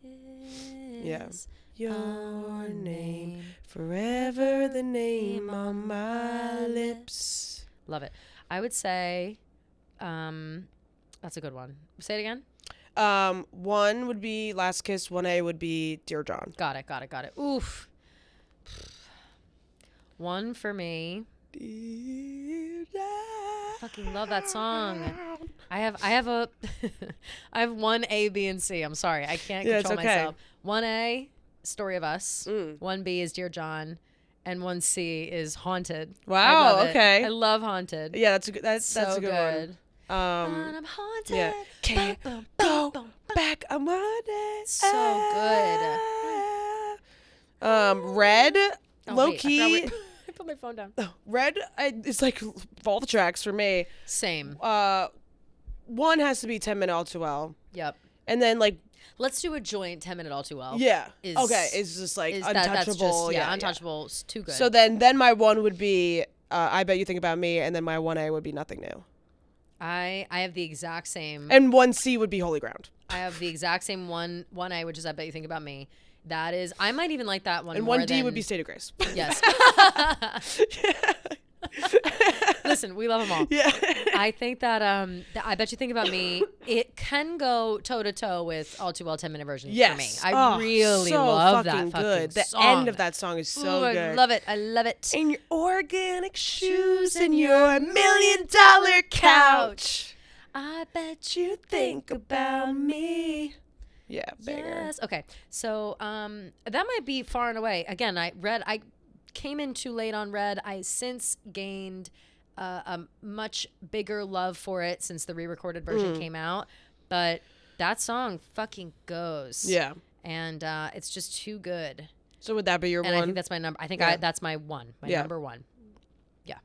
Yeah. Your name, forever the name on my lips. Love it. I would say, that's a good one. Say it again. 1 would be Last Kiss. 1A would be Dear John. Got it. Oof. 1 for me. Dear John. Fucking love that song. I have a I have 1A, B, and C. I'm sorry. I can't control myself. 1A, Story of Us. 1B is Dear John. And 1C is Haunted. Wow, okay. I love Haunted. Yeah, that's a good that's so a good one. I'm haunted. Yeah. Can't go back. I'm haunted. So good. Red, low wait, key. I put my phone down. Red, it's like all the tracks for me. Same. 1 has to be 10 Minute All Too Well. Yep. And then like, let's do a joint 10 Minute All Too Well. yeah. It's just like Untouchable. That's just, Untouchable. It's too good. So then my 1 would be I Bet You Think About Me, and then my 1A would be Nothing New. I have the exact same. And 1C would be Holy Ground. I have the exact same 1A, which is I Bet You Think About Me. That is, I might even like that one and more 1D would be State of Grace. Yes. Listen, we love them all. Yeah. I think that I Bet You Think About Me, it can go toe to toe with All Too Well 10-minute version for me. I really love that fucking good. The song. end of that song is so good. I love it. I love it. In your organic shoes and your $1 million couch, I bet you think about me. Yeah, banger. Yes. Okay. So that might be far and away. Again, I came in too late on Red. I since gained a much bigger love for it since the re-recorded version came out. But that song fucking goes. Yeah. And it's just too good. So would that be your and one? I think that's my number. I think that's my one. My number one. Yeah.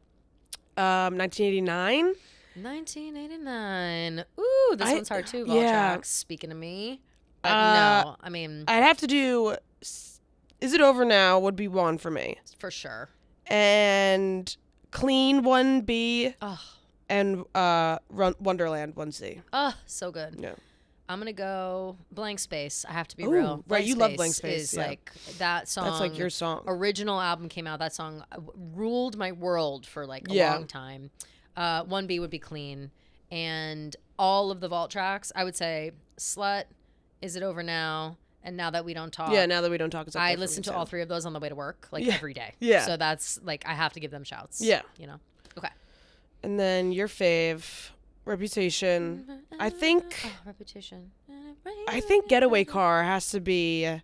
1989. 1989. Ooh, this one's hard too. All tracks. Speaking to me. No, I mean, I'd have to do Is It Over Now would be 1 for me. For sure. And Clean 1B. Oh. And Wonderland 1C. Oh, so good. Yeah. I'm going to go Blank Space. I have to be Ooh, real. Right, you love Blank Space. Is like that song. That's like your song. Original album came out. That song ruled my world for like a long time. 1B would be Clean. And all of the vault tracks, I would say Slut, Is It Over Now, and Now That We Don't Talk. Yeah, Now That We Don't Talk is up I there for listen me to too. all 3 of those on the way to work, like every day. Yeah. So that's like, I have to give them shouts. Yeah. You know? Okay. And then your fave, Reputation. I think Reputation. Getaway Car has to be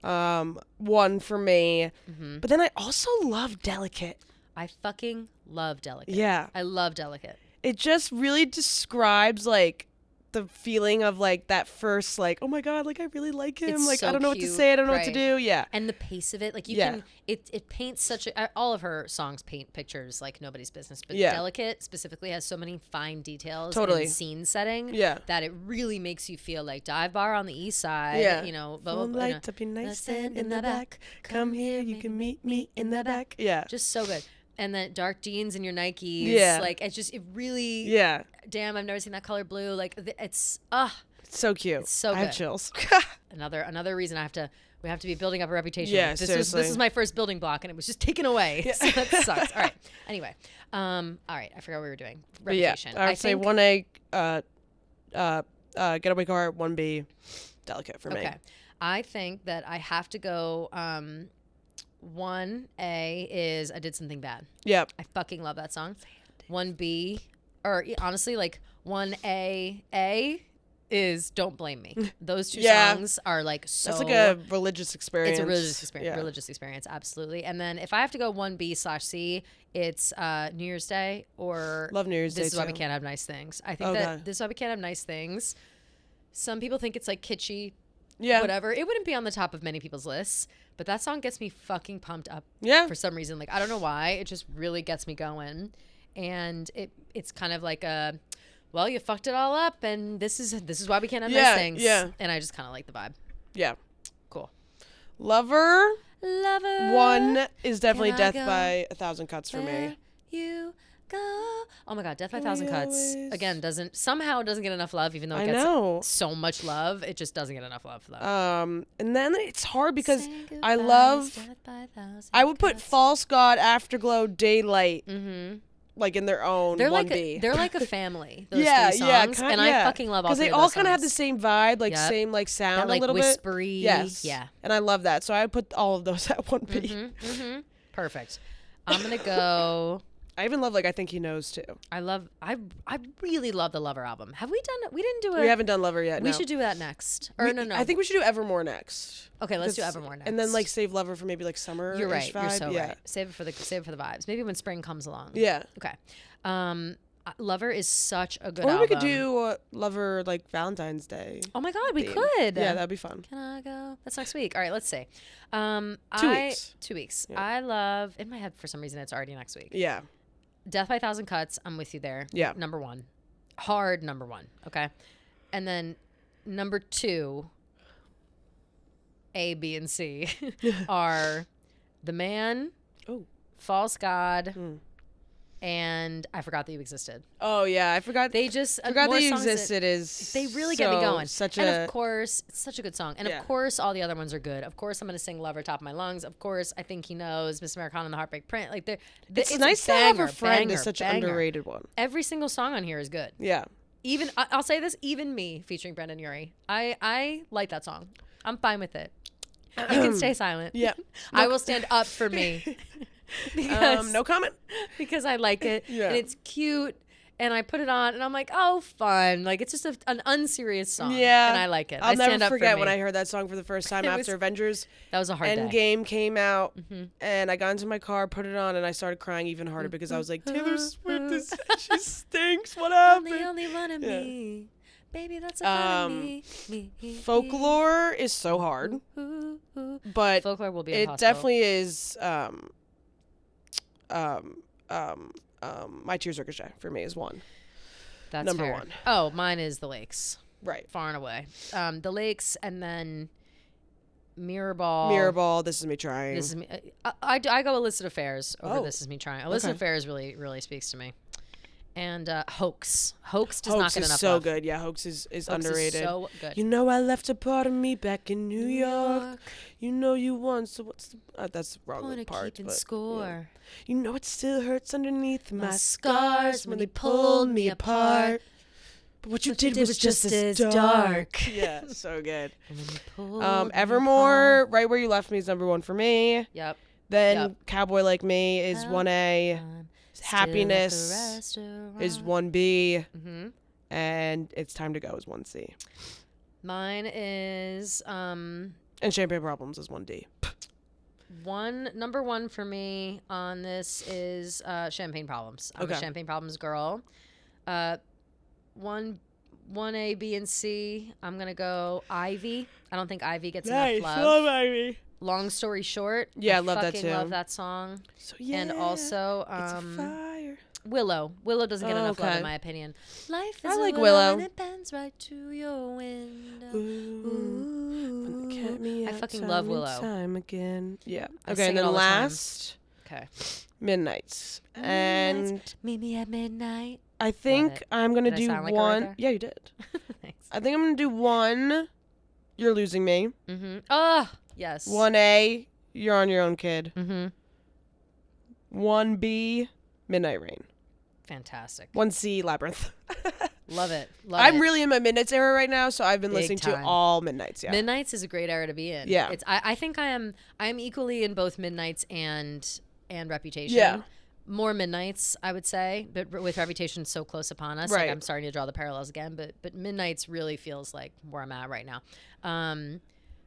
1 for me. Mm-hmm. But then I also love Delicate. I fucking love Delicate. Yeah. I love Delicate. It just really describes like the feeling of like that first like, oh my god, like I really like him. It's like so I don't know cute, what to say, I don't know what to do. Yeah. And the pace of it, like you can it paints such a all of her songs paint pictures like nobody's business. But Delicate specifically has so many fine details and scene setting that it really makes you feel like Dive Bar on the East Side. You know, light up your nightstand in the back. Come here, you can meet me in the back. Yeah. Just so good. And then dark jeans and your Nikes. Yeah. Like, it really. Yeah. Damn, I've never seen that color blue. Like, it's so cute. It's so good. I have chills. Another reason we have to be building up a reputation. Yeah, this is my first building block, and it was just taken away. Yeah. So that sucks. All right. Anyway, all right. I forgot what we were doing. Reputation. Yeah, I would say 1A, Getaway Car, 1B, Delicate for me. Okay. I think that I have to go. 1A is I Did Something Bad. Yep. I fucking love that song. 1B, or honestly, like 1A is Don't Blame Me. Those two songs are like so. That's like a religious experience. It's a religious experience. Yeah. Religious experience, absolutely. And then if I have to go 1B/C, it's New Year's Day or Love New Year's Day. This Is Why We Can't Have Nice Things. I think This Is Why We Can't Have Nice Things. Some people think it's like kitschy. whatever. It wouldn't be on the top of many people's lists, but that song gets me fucking pumped up. Yeah. For some reason, like I don't know why, it just really gets me going, and it's kind of like a, well, you fucked it all up, and this is why we can't have nice things. Yeah. And I just kind of like the vibe. Yeah. Cool. Lover. 1 is definitely Death go by 1,000 Cuts for me. You go. Oh my God, Death by 1,000 Cuts again doesn't get enough love, even though it gets so much love. It just doesn't get enough love for that. And then it's hard because I would put False God, Afterglow, Daylight. Like in their own they're 1B. They're like a family. Those three songs, and I fucking love all three of those songs. Because they all kind of have the same vibe, like same like sound, that, like, a little whispery, bit. Yes. Yeah. And I love that, so I put all of those at 1B. Perfect. I'm gonna go. I even love I Think He Knows too. I really love the Lover album. Have we done it? We didn't do it. We haven't done Lover yet. We should do that next. Or no. I think we should do Evermore next. Okay, let's do Evermore next. And then save Lover for maybe summer. You're right. Vibe. You're so right. Save it for the vibes. Maybe when spring comes along. Yeah. Okay. Lover is such a good album. Or we could do Lover Valentine's Day. Oh my God, we could. Yeah, that'd be fun. Can I go? That's next week. All right, let's see. 2 weeks. 2 weeks. Yeah. I love, in my head for some reason it's already next week. Yeah. Death by 1,000 Cuts, I'm with you there. Yeah. Number 1. Hard number 1, okay? And then number 2, A, B, and C are The Man, False God, and I Forgot That You Existed. Oh yeah, I forgot. They just Forgot That You Existed they really get me going. And of course, it's such a good song. And of course, all the other ones are good. Of course, I'm gonna sing Lover top of my lungs. Of course, I Think He Knows, Miss Americana and the Heartbreak Print. It's nice to have a friend. Is such an underrated one. Every single song on here is good. Yeah. Even I'll say this, even Me featuring Brendan Urie. I like that song. I'm fine with it. You can stay silent. Yeah. I will stand up for me. Because, no comment. Because I like it and it's cute and I put it on and I'm like, oh, fun. It's just an unserious song. Yeah. And I like it. I'll never forget when I heard that song for the first time after Avengers. That was a hard Endgame came out and I got into my car, put it on, and I started crying even harder because I was like, Taylor Swift she stinks. What happened? I'm the only one of me. Baby, that's a part of me. Folklore is so hard. But Folklore will be impossible. It definitely is My Tears Ricochet for me is 1. That's number fair. 1. Oh, mine is The Lakes. Right. Far and away. The Lakes and then Mirror Ball. Mirror Ball, This Is Me Trying. This is me. I go Illicit Affairs over This Is Me Trying. Illicit Affairs really, really speaks to me. And Hoax. Hoax does not get enough love. Hoax is so good. Yeah, Hoax is underrated. Is so good. You know I left a part of me back in New York. You know you won, so what's the... that's the wrong part. Keeping score. Yeah. You know it still hurts underneath my scars when they pulled me apart. But what you did was just as dark. Yeah, so good. Evermore, Right Where You Left Me is number 1 for me. Yep. Then Cowboy Like Me is 1A. Happiness is 1B. And It's Time to Go is 1C. Mine is and Champagne Problems is 1D. Number 1 for me on this is Champagne Problems. I'm a Champagne Problems girl. 1A, B, and C. I'm gonna go Ivy. I don't think Ivy gets enough love. I love Ivy. Long Story Short. Yeah, I love that too. Fucking love that song. So yeah. And also it's a fire. Willow. Willow doesn't get enough love in my opinion. Life is I like a Willow. And it bends right to your window. Ooh. I fucking love Willow. Time again. Yeah. I okay, and then last. Okay. Midnights. And Meet me at midnight. I think I'm gonna do like one. Yeah, you did. Thanks. I think I'm gonna do 1. You're Losing Me. Oh, yes. 1A. You're On Your Own, Kid. 1B. Midnight Rain. Fantastic. 1C. Labyrinth. Love it. I'm really in my Midnights era right now, so I've been listening to all Midnights. Yeah. Midnights is a great era to be in. Yeah. I think I am equally in both Midnights and Reputation. Yeah. More Midnights, I would say, but with Reputation so close upon us, right. I'm starting to draw the parallels again. But Midnights really feels like where I'm at right now.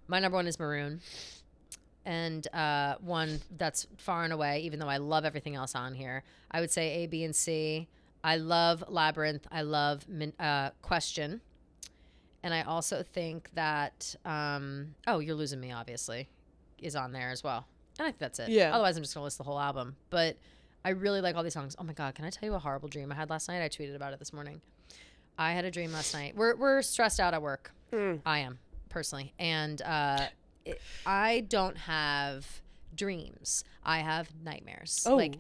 My number 1 is Maroon, and 1 that's far and away. Even though I love everything else on here, I would say A, B, and C. I love Labyrinth. I love Question, And I also think that, You're Losing Me, obviously, is on there as well. And I think that's it. Yeah. Otherwise, I'm just going to list the whole album. But I really like all these songs. Oh, my God. Can I tell you a horrible dream I had last night? I tweeted about it this morning. I had a dream last night. We're stressed out at work. I am, personally. And I don't have dreams. I have nightmares. Oh. Like,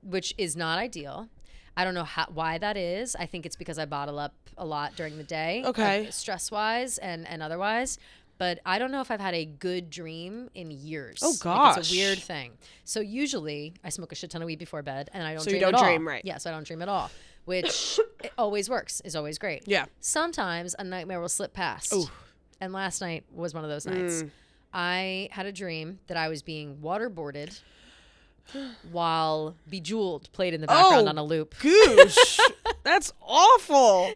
which is not ideal. I don't know why that is. I think it's because I bottle up a lot during the day. Okay. Stress-wise and otherwise. But I don't know if I've had a good dream in years. Oh, Like, gosh. it's a weird thing. So usually I smoke a shit ton of weed before bed and I don't So dream you don't at all. dream, right. Yes, I don't dream at all, which it always works, is always great. Yeah. Sometimes a nightmare will slip past. Ooh. And last night was one of those nights. I had a dream that I was being waterboarded while Bejeweled played in the background on a loop. Goosh. That's awful.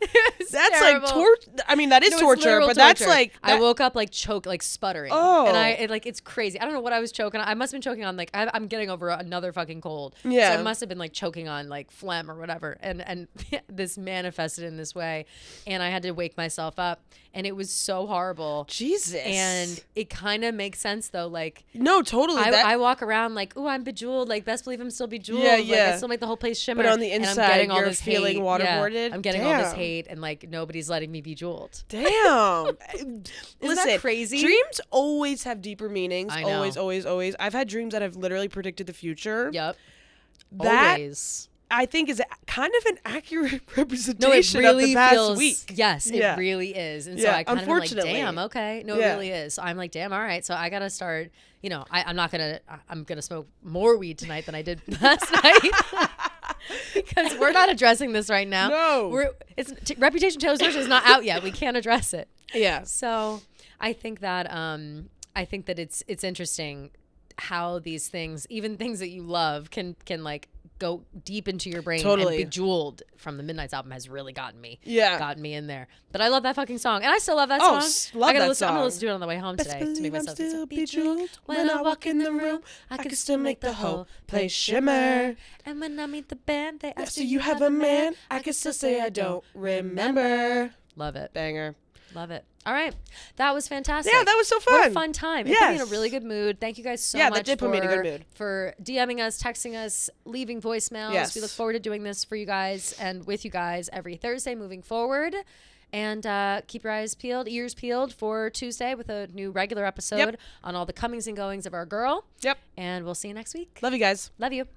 That's terrible. like torture. I mean, that is No, it's torture, literal but that's torture. like I woke up like sputtering. Oh. And it's crazy. I don't know what I was choking on. I must have been choking on I'm getting over another fucking cold. Yeah. So I must have been like choking on like phlegm or whatever. And this manifested in this way. And I had to wake myself up. And it was so horrible. Jesus. And it kind of makes sense though. Like, no, totally. I walk around like, ooh, I'm bejeweled. Like, best believe I'm still bejeweled. Yeah, Like, yeah. I still make the whole place shimmer. But on the and inside, I'm getting all you're this feeling hate. waterboarded? Yeah, I'm getting all this Damn. hate, and like nobody's letting me be jeweled. Damn. Listen, that crazy? Dreams always have deeper meanings. I know. Always, always, always. I've had dreams that have literally predicted the future. Yep. That Always. I think is kind of an accurate representation No, it really of the past feels. week. Yes, Yeah. it really is. And so Yeah, I kind of am like, unfortunately. damn, okay. No, Yeah. it really is. So I'm like, damn, all right. So I gotta start. I'm gonna smoke more weed tonight than I did last night. Because we're not addressing this right now. No. Reputation Taylor Swift is not out yet. We can't address it. Yeah. So I think that it's interesting how these things, even things that you love, can like go deep into your brain. Totally. And Bejeweled from the Midnight's album has really gotten me. Yeah. Gotten me in there. But I love that fucking song. And I still love that Oh, song. love I'm that gonna song. listen to it on the way home Best today to make believe I'm myself still bejeweled. When I walk in the room, I can still make the whole place shimmer. And when I meet the band, they ask So you have a man, I can still say I don't remember. Love it. Banger. Love it. All right. That was fantastic. Yeah, that was so What a fun. fun time. It put me in a Yes. really good mood. Thank you guys so Yeah, much that did put me in a good mood. for DMing us, texting us, leaving voicemails. Yes. We look forward to doing this for you guys and with you guys every Thursday moving forward. And keep your ears peeled for Tuesday with a new regular episode on all the comings and goings of our girl. Yep. And we'll see you next week. Love you guys. Love you.